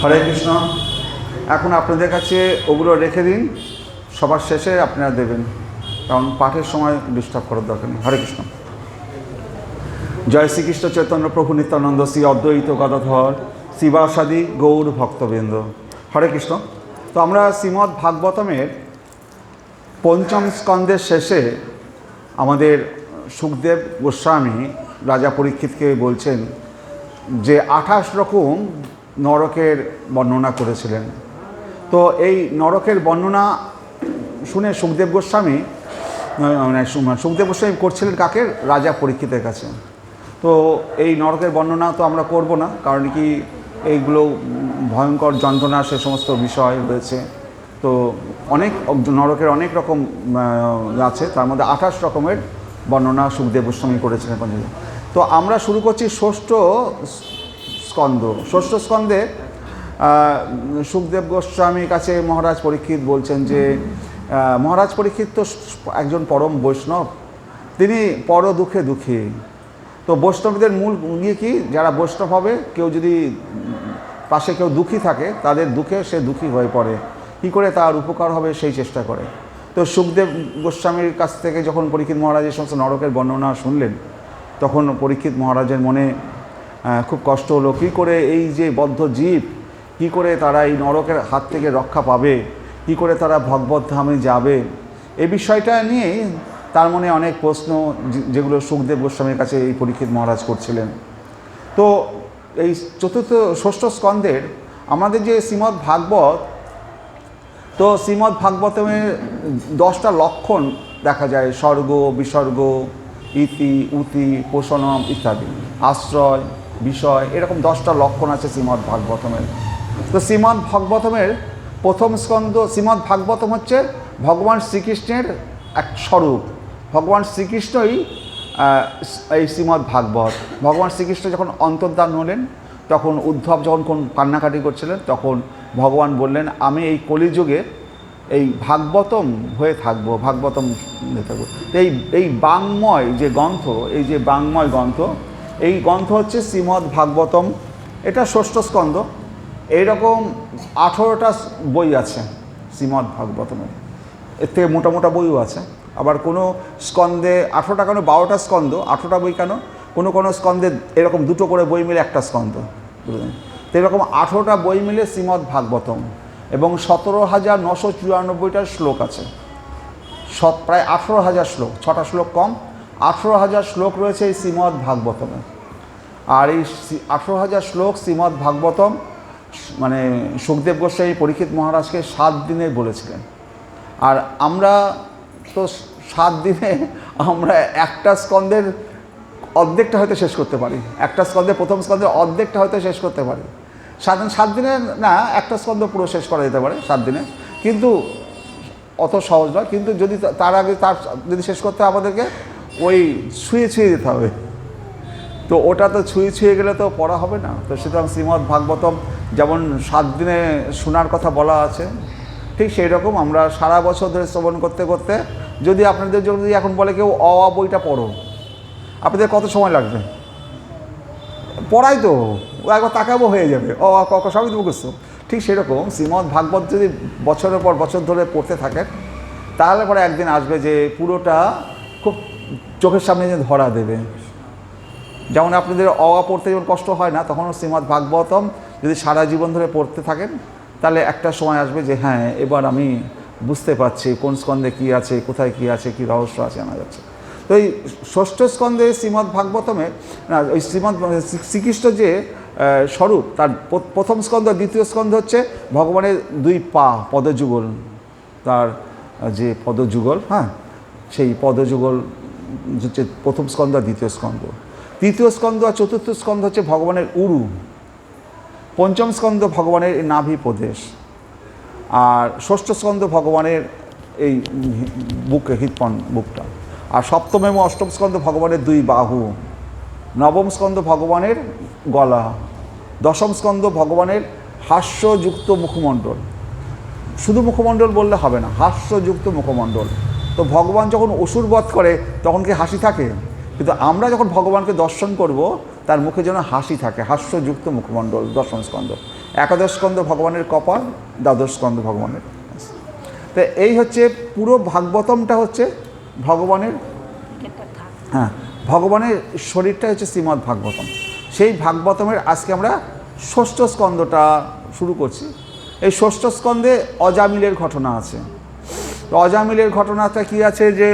হরে কৃষ্ণ। এখন আপনাদের কাছে ওগুলো রেখে দিন, সবার শেষে আপনারা দেবেন, কারণ পাঠের সময় ডিস্টার্ব করার দরকার নেই। হরে কৃষ্ণ। জয় শ্রীকৃষ্ণ চৈতন্য প্রভু নিত্যানন্দ, শ্রী অদ্বৈত গদাধর শিবাসাদি গৌর ভক্তবৃন্দ। হরে কৃষ্ণ। তো আমরা শ্রীমদ্ ভাগবতমের পঞ্চম স্কন্ধের শেষে আমাদের সুখদেব গোস্বামী রাজা পরীক্ষিতকে বলছেন যে 28 রকম নরকের বর্ণনা করেছিলেন। তো এই নরকের বর্ণনা শুনে সুখদেব গোস্বামী করছিলেন কাকে? রাজা পরীক্ষিতের কাছে। তো এই নরকের বর্ণনা তো আমরা করব না, কারণ কি এইগুলো ভয়ঙ্কর যন্ত্রণা, সে সমস্ত বিষয় রয়েছে। তো অনেক নরকের অনেক রকম আছে, তার মধ্যে 28 রকমের বর্ণনা সুখদেব গোস্বামী করেছিলেন পঞ্চম। তো আমরা শুরু করছি ষষ্ঠ স্কন্ধ। ষষ্ঠ স্কন্ধে সুখদেব গোস্বামীর কাছে মহারাজ পরীক্ষিত বলছেন যে মহারাজ পরীক্ষিত তো একজন পরম বৈষ্ণব, তিনি পর দুঃখে দুঃখী। তো বৈষ্ণবদের মূল ইয়ে কি? যারা বৈষ্ণব হবে, কেউ যদি পাশে কেউ দুঃখী থাকে, তাদের দুঃখে সে দুঃখী হয়ে পড়ে, কী করে তার উপকার হবে সেই চেষ্টা করে। তো সুখদেব গোস্বামীর কাছ থেকে যখন পরীক্ষিত মহারাজের সমস্ত নরকের বর্ণনা শুনলেন, তখন পরীক্ষিত মহারাজের মনে খুব কষ্ট হলো। কী করে এই যে বদ্ধ জীব, কী করে তারা এই নরকের হাত থেকে রক্ষা পাবে, কী করে তারা ভগবত ধামে যাবে, এই বিষয়টা নিয়েই তার মনে অনেক প্রশ্ন, যেগুলো সুখদেব গোস্বামীর কাছে এই পরীক্ষিত মহারাজ করছিলেন। তো এই ষষ্ঠ স্কন্ধের আমাদের যে শ্রীমদ্ ভাগবত, তো শ্রীমদ্ ভাগবতের 10টা লক্ষণ দেখা যায়, স্বর্গ, বিসর্গ, ইতি, উতি, পোষণম ইত্যাদি, আশ্রয়, বিষয়, এরকম 10টা লক্ষণ আছে শ্রীমদ্ ভাগবতমের। তো শ্রীমদ্ ভাগবতমের প্রথম স্কন্ধ, শ্রীমদ্ ভাগবতম হচ্ছে ভগবান শ্রীকৃষ্ণের এক স্বরূপ। ভগবান শ্রীকৃষ্ণই এই শ্রীমদ্ ভাগবত। ভগবান শ্রীকৃষ্ণ যখন অন্তর্ধান হলেন, তখন উদ্ধব যখন কান্নাকাটি করছিলেন, তখন ভগবান বললেন, আমি এই কলিযুগে এই ভাগবতম হয়ে থাকবো, ভাগবতম হয়ে থাকবো। তো এই বাংময় যে গ্রন্থ, এই যে বাংময় গ্রন্থ, এই গ্রন্থ হচ্ছে শ্রীমদ্ ভাগবতম। এটা ষষ্ঠ স্কন্ধ। এইরকম 18টা বই আছে শ্রীমদ্ ভাগবতমের। এর থেকে মোটা মোটা বইও আছে। আবার কোনো স্কন্ধে 18টা কেন, 12টা স্কন্ধ, 18টা বই কেন, কোনো স্কন্ধে এরকম 2টো করে বই মিলে একটা স্কন্ধ, বুঝলেন? তো এরকম 18টা বই মিলে শ্রীমদ্ ভাগবতম, এবং 17,994টা শ্লোক আছে। প্রায় 18,000 শ্লোক, 6টা শ্লোক কম, 18,000 শ্লোক রয়েছে এই শ্রীমদ্ ভাগবতমে। আর এই 18,000 শ্লোক শ্রীমদ্ ভাগবতম মানে সুখদেব গোস্বামী পরীক্ষিত মহারাজকে 7 দিনে বলেছিলেন। আর আমরা তো 7 দিনে আমরা একটা স্কন্ধের অর্ধেকটা হয়তো শেষ করতে পারি, একটা স্কন্ধে, প্রথম স্কন্ধের অর্ধেকটা হয়তো শেষ করতে পারি। 7 দিনে না, একটা স্কন্ধ পুরো শেষ করা যেতে পারে 7 দিনে, কিন্তু অত সহজ নয়। কিন্তু যদি তার আগে যদি শেষ করতে হয়, আমাদেরকে ওই ছুঁয়ে যেতে হবে। তো ওটা তো ছুঁয়ে গেলে তো পড়া হবে না। তো সুতরাং শ্রীমদ্ ভাগবতম যেমন 7 দিনে শোনার কথা বলা আছে, ঠিক সেই রকম আমরা সারা বছর ধরে শ্রবণ করতে করতে, যদি আপনাদের যদি এখন বলে কেউ অ বইটা পড়ো, আপনাদের কত সময় লাগবে? পড়াই তো একবার তাকাবো হয়ে যাবে, সবই তো মুখস্থ। ঠিক সেরকম শ্রীমদ্ ভাগবত যদি বছরের পর বছর ধরে পড়তে থাকেন, তাহলে পরে একদিন আসবে যে পুরোটা খুব চোখের সামনে যে ধরা দেবে। যেমন আপনাদের পড়তে যেমন কষ্ট হয় না, তখন শ্রীমদ্ ভাগবতম যদি সারা জীবন ধরে পড়তে থাকেন, তাহলে একটা সময় আসবে যে হ্যাঁ, এবার আমি বুঝতে পারছি কোন স্কন্ধে কী আছে, কোথায় কী আছে, কী রহস্য আছে জানা যাচ্ছে। তো এই ষষ্ঠ স্কন্ধে শ্রীমদ্ ভাগবতমে ওই শ্রীকৃষ্ণ যে স্বরূপ, তার প্রথম স্কন্ধ, দ্বিতীয় স্কন্ধ হচ্ছে ভগবানের 2 পা, পদযুগল, তার যে পদযুগল, হ্যাঁ, সেই পদযুগল হচ্ছে প্রথম স্কন্ধ আর দ্বিতীয় স্কন্ধ। তৃতীয় স্কন্ধ আর চতুর্থ স্কন্ধ হচ্ছে ভগবানের উরু। পঞ্চম স্কন্ধ ভগবানের নাভি প্রদেশ। আর ষষ্ঠ স্কন্ধ ভগবানের এই বুকে, হৃৎপন বুকটা। আর সপ্তম এবং অষ্টম স্কন্ধ ভগবানের 2 বাহু। নবম স্কন্ধ ভগবানের গলা। দশম স্কন্ধ ভগবানের হাস্যযুক্ত মুখমণ্ডল। শুধু মুখমণ্ডল বললে হবে না, হাস্যযুক্ত মুখমণ্ডল। তো ভগবান যখন অসুর বধ করে, তখন কি হাসি থাকে? কিন্তু আমরা যখন ভগবানকে দর্শন করব, তার মুখে যেন হাসি থাকে, হাস্যযুক্ত মুখমণ্ডল, দশম স্কন্ধ। একাদশ স্কন্ধ ভগবানের কপাল, দ্বাদশ স্কন্ধ ভগবানের। তো এই হচ্ছে পুরো ভাগবতমটা হচ্ছে ভগবানের, হ্যাঁ ভগবানের শরীরটা হচ্ছে শ্রীমদ্ ভাগবতম। সেই ভাগবতমের আজকে আমরা ষষ্ঠ স্কন্ধটা শুরু করছি। এই ষষ্ঠ স্কন্ধে অজামিলের ঘটনা আছে। তো অজামিলের ঘটনাটা কি আছে, যে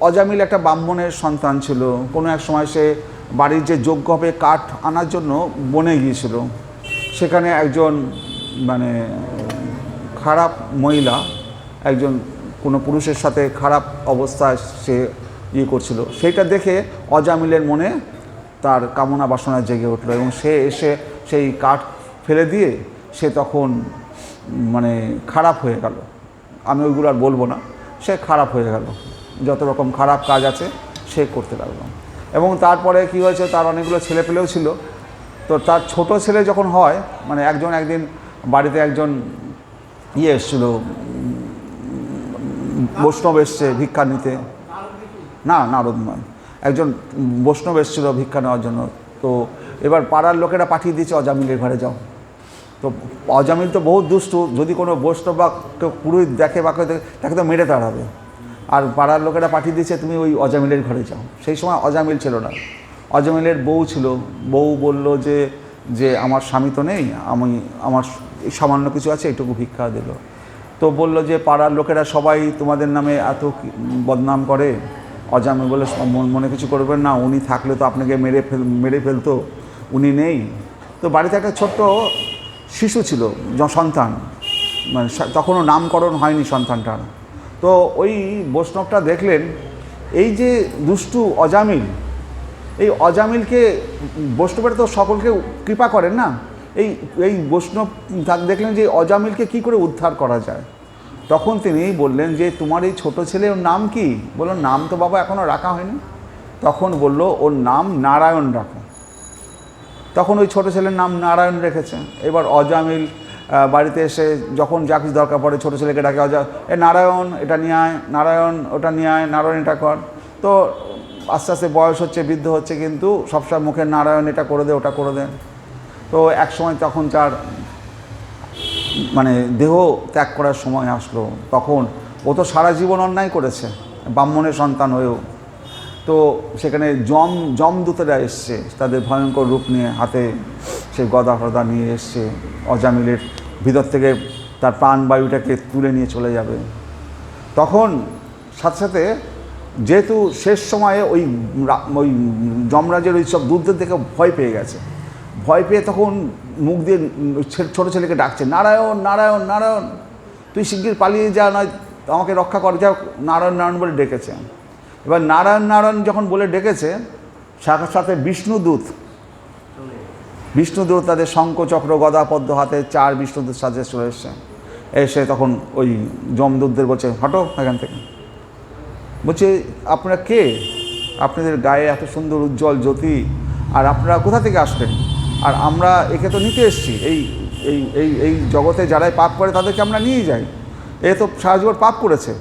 অজামিল একটা ব্রাহ্মণের সন্তান ছিল। কোনো এক সময় সে বাড়ির যে যজ্ঞ হবে কাঠ আনার জন্য বনে গিয়েছিল। সেখানে একজন মানে খারাপ মহিলা, একজন কোনো পুরুষের সাথে খারাপ অবস্থায় সে করছিল। সেইটা দেখে অজামিলের মনে তার কামনা বাসনা জেগে উঠলো এবং সে এসে সেই কাঠ ফেলে দিয়ে সে তখন মানে খারাপ হয়ে গেল। আমি ওইগুলো আর বলবো না, সে খারাপ হয়ে গেল, যত রকম খারাপ কাজ আছে সে করতে লাগলো। এবং তারপরে কি হয়েছে, তার অনেকগুলো ছেলেপেলেও ছিল। তো তার ছোট ছেলে যখন হয়, মানে একদিন বাড়িতে একজন এসেছিল, বৈষ্ণব এসছে ভিক্ষা নিতে, না নারদ নয়, একজন বৈষ্ণব এসেছিল ভিক্ষা নেওয়ার জন্য। তো এবার পাড়ার লোকেরা পাঠিয়ে দিয়েছে অজামিলের ঘরে যাও। তো অজামিল তো বহুত দুষ্টু, যদি কোনো বৈষ্ণব বা কেউ পুরোহিত দেখে বা কেউ তাকে তো মেরে তাড়াবে। আর পাড়ার লোকেরা পাঠিয়ে দিয়েছে তুমি ওই অজামিলের ঘরে যাও। সেই সময় অজামিল ছিল না, অজামিলের বউ ছিল। বউ বলল যে আমার স্বামী তো নেই, আমার সামান্য কিছু আছে, এইটুকু ভিক্ষা দিল। তো বলল যে পাড়ার লোকেরা সবাই তোমাদের নামে এত বদনাম করে। অজামিল বলে মনে কিছু করবেন না, উনি থাকলে তো আপনাকে মেরে ফেলতো, উনি নেই। তো বাড়িতে একটা ছোট্ট শিশু ছিল, সন্তান, মানে তখনও নামকরণ হয়নি সন্তানটার। তো ওই বৈষ্ণবটা দেখলেন এই যে দুষ্টু অজামিল, এই অজামিলকে, বৈষ্ণবেরা তো সকলকে কৃপা করেন না, এই বৈষ্ণব দেখলেন যে অজামিলকে কি করে উদ্ধার করা যায়। তখন তিনি বললেন যে তোমার এই ছোট ছেলে, ওর নাম কি? বলল নাম তো বাবা এখনও রাখা হয়নি। তখন বলল ওর নাম নারায়ণ রাখো। তখন ওই ছোটো ছেলের নাম নারায়ণ রেখেছে। এবার অজামিল বাড়িতে এসে যখন যা কিছু দরকার পড়ে ছোটো ছেলেকে ডাকে, নারায়ণ এটা নিয়ে আয়, নারায়ণ ওটা নিয়ে আয়, নারায়ণ এটা কর। তো আস্তে আস্তে বয়স হচ্ছে, বৃদ্ধ হচ্ছে, কিন্তু সবসময় মুখে নারায়ণ এটা করে দে ওটা করে দে। তো এক সময় তখন তার মানে দেহ ত্যাগ করার সময় আসলো। তখন ও তো সারা জীবন অন্যায় করেছে ব্রাহ্মণের সন্তান হয়েও। তো সেখানে যমদূতেরা এসছে, তাদের ভয়ঙ্কর রূপ নিয়ে, হাতে সে গদা ফদা নিয়ে এসছে। অজামিলের ভিতর থেকে তার প্রাণবায়ুটাকে তুলে নিয়ে চলে যাবে। তখন সাথে সাথে যেহেতু শেষ সময়ে ওই যমরাজের ওই সব দূতদের দেখে ভয় পেয়ে গেছে। ভয় পেয়ে তখন মুখ দিয়ে ছোটো ছেলেকে ডাকছে, নারায়ণ নারায়ণ নারায়ণ, তুই শিগগির পালিয়ে যা, নয় আমাকে রক্ষা কর, যাও নারায়ণ নারায়ণ বলে ডেকেছে। এবার নারায়ণ নারায়ণ যখন বলে ডেকেছে, সাথে সাথে বিষ্ণুদূত তাদের শঙ্খ চক্র গদা পদ্ম হাতে 4 বিষ্ণুদূত সাজে চলে এসছে। এসে তখন ওই যমদূতদের বলছে হটো এখান থেকে। বলছে আপনারা কে? আপনাদের গায়ে এত সুন্দর উজ্জ্বল জ্যোতি, আর আপনারা কোথা থেকে আসলেন? আর আমরা একে তো নিতে এসেছি, এই এই এই এই জগতে যারাই পাপ করে তাদেরকে আমরা নিয়ে যাই। এ তো সারা জীবন পাপ করেছে,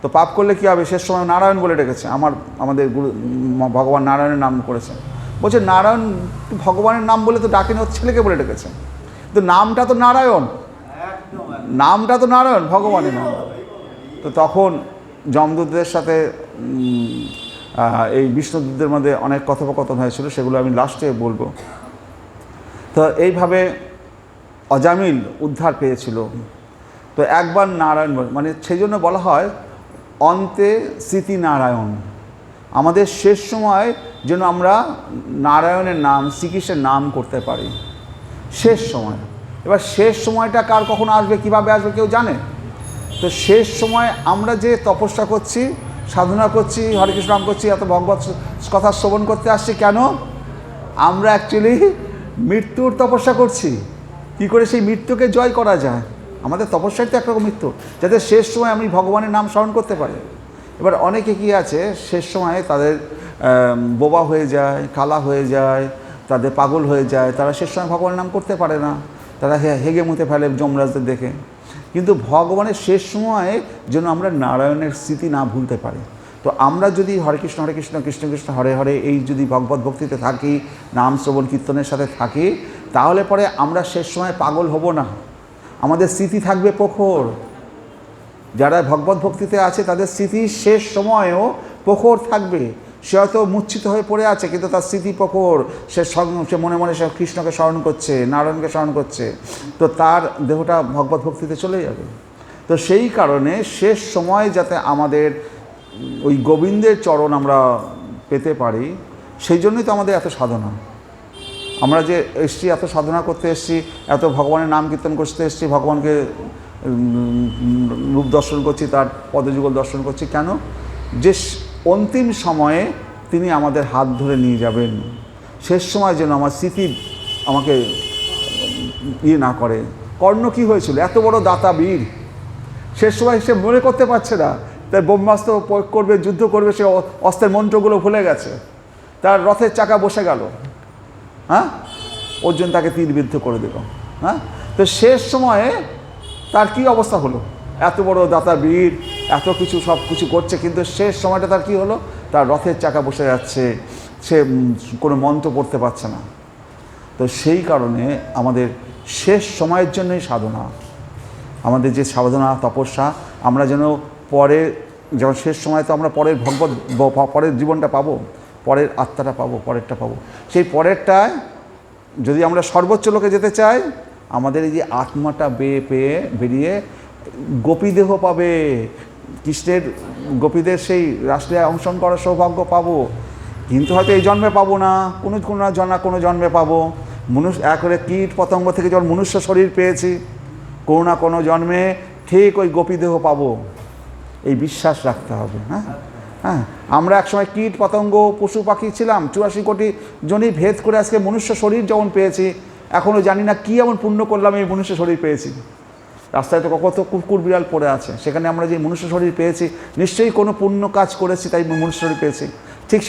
তো পাপ করলে কী হবে? শেষ সময় নারায়ণ বলে ডেকেছে, আমাদের গুরু ভগবান নারায়ণের নাম করেছে। বলছে নারায়ণ ভগবানের নাম বলে তো ডাকেনি, ওর ছেলেকে বলে ডেকেছে। কিন্তু নামটা তো নারায়ণ, ভগবানের নাম। তো তখন যমদূতদের সাথে এই বিষ্ণুদূতদের মধ্যে অনেক কথোপকথন হয়েছিল, সেগুলো আমি লাস্টে বলবো। তো এইভাবে অজামিল উদ্ধার পেয়েছিল। তো একবার নারায়ণ, মানে সেই জন্য বলা হয় অন্তে স্মৃতি নারায়ণ, আমাদের শেষ সময় যেন আমরা নারায়ণের নাম, শ্রীকৃষ্ণের নাম করতে পারি শেষ সময়। এবার শেষ সময়টা কার কখন আসবে, কিভাবে আসবে কেউ জানে? তো শেষ সময় আমরা যে তপস্যা করছি, সাধনা করছি, হরে কৃষ্ণ নাম করছি, এত ভগবত কথা শ্রবণ করতে আসছি, কেন? আমরা অ্যাকচুয়ালি মৃত্যুর তপস্যা করছি, কী করে সেই মৃত্যুকে জয় করা যায়। আমাদের তপস্যার তো একরকম মৃত্যু, যাতে শেষ সময় আমি ভগবানের নাম স্মরণ করতে পারি। এবার অনেকে কি আছে, শেষ সময়ে তাদের বোবা হয়ে যায়, কালা হয়ে যায়, তাদের পাগল হয়ে যায়, তারা শেষ সময় ভগবানের নাম করতে পারে না, তারা হেগে মুতে ফেলে যমরাজদের দেখে। কিন্তু ভগবানের শেষ সময়ে যেন আমরা নারায়ণের স্মৃতি না ভুলতে পারি, তো আমরা যদি হরে কৃষ্ণ কৃষ্ণ কৃষ্ণ হরে হরে এই যদি ভগবত ভক্তিতে থাকি, নাম শ্রবণ কীর্তনের সাথে থাকি, তাহলে পরে আমরা শেষ সময় পাগল হব না, আমাদের স্মৃতি থাকবে প্রখর। যারা ভগবত ভক্তিতে আছে তাদের স্মৃতি শেষ সময়েও প্রখর থাকবে। সে হয়তো মূর্ছিত হয়ে পড়ে আছে, কিন্তু তার স্মৃতি প্রখর, সে মনে মনে সে কৃষ্ণকে স্মরণ করছে, নারায়ণকে স্মরণ করছে, তো তার দেহটা ভগবত ভক্তিতে চলে যাবে। তো সেই কারণে শেষ সময় যাতে আমাদের ওই গোবিন্দের চরণ আমরা পেতে পারি, সেই জন্যই তো আমাদের এত সাধনা। আমরা যে এসছি, এত সাধনা করতে এসছি, এত ভগবানের নাম কীর্তন করতে এসছি, ভগবানকে রূপ দর্শন করছি, তার পদযুগল দর্শন করছি, কেন? যে অন্তিম সময়ে তিনি আমাদের হাত ধরে নিয়ে যাবেন, শেষ সময় যেন আমার স্মৃতি আমাকে না করে। কর্ণ কী হয়েছিল? এত বড় দাতা বীর, শেষ সময় সে মনে করতে পারছে না, তাই ব্রহ্মাস্ত্র প্রয়োগ করবে, যুদ্ধ করবে, সে অস্ত্রের মন্ত্রগুলো ভুলে গেছে, তার রথের চাকা বসে গেল, হ্যাঁ, অর্জুন তাকে তীরবিদ্ধ করে দিল, হ্যাঁ। তো শেষ সময়ে তার কি অবস্থা হলো? এত বড় দাতা বীর, এত কিছু সব কিছু করছে, কিন্তু শেষ সময়টা তার কি হলো? তার রথের চাকা বসে যাচ্ছে, সে কোনো মন্ত্র পড়তে পারছে না। তো সেই কারণে আমাদের শেষ সময়ের জন্যই সাধনা, আমাদের যে সাধনা তপস্যা, আমরা যেন পরে, যেমন শেষ সময় তো আমরা পরের পরের জীবনটা পাবো, পরের আত্মাটা পাবো, পরেরটা পাবো। সেই পরেরটায় যদি আমরা সর্বোচ্চ লোকে যেতে চাই, আমাদের এই যে আত্মাটা পেয়ে বেরিয়ে গোপীদেহ পাবে, কৃষ্ণের গোপীদের সেই রাসলীলায় অংশগ্রহণ করার সৌভাগ্য পাবো। কিন্তু হয়তো এই জন্মে পাবো না, কোনো জন্মে পাবো। একবারে কীট পতঙ্গ থেকে যখন মনুষ্য শরীর পেয়েছি, কোনো না কোনো জন্মে ঠিক ওই গোপীদেহ পাবো, এই বিশ্বাস রাখতে হবে। হ্যাঁ হ্যাঁ, আমরা একসময় কীট পতঙ্গ পশু পাখি ছিলাম, 84 কোটি জনই ভেদ করে আজকে মনুষ্য শরীর যেমন পেয়েছি, এখনও জানি না কী এমন পুণ্য করলাম এই মনুষ্য শরীর পেয়েছি। রাস্তায় তো কত কুকুর বিড়াল পড়ে আছে, সেখানে আমরা যে মনুষ্য শরীর পেয়েছি, নিশ্চয়ই কোনো পুণ্য কাজ করেছি, তাই মনুষ্য শরীর পেয়েছি। ঠিক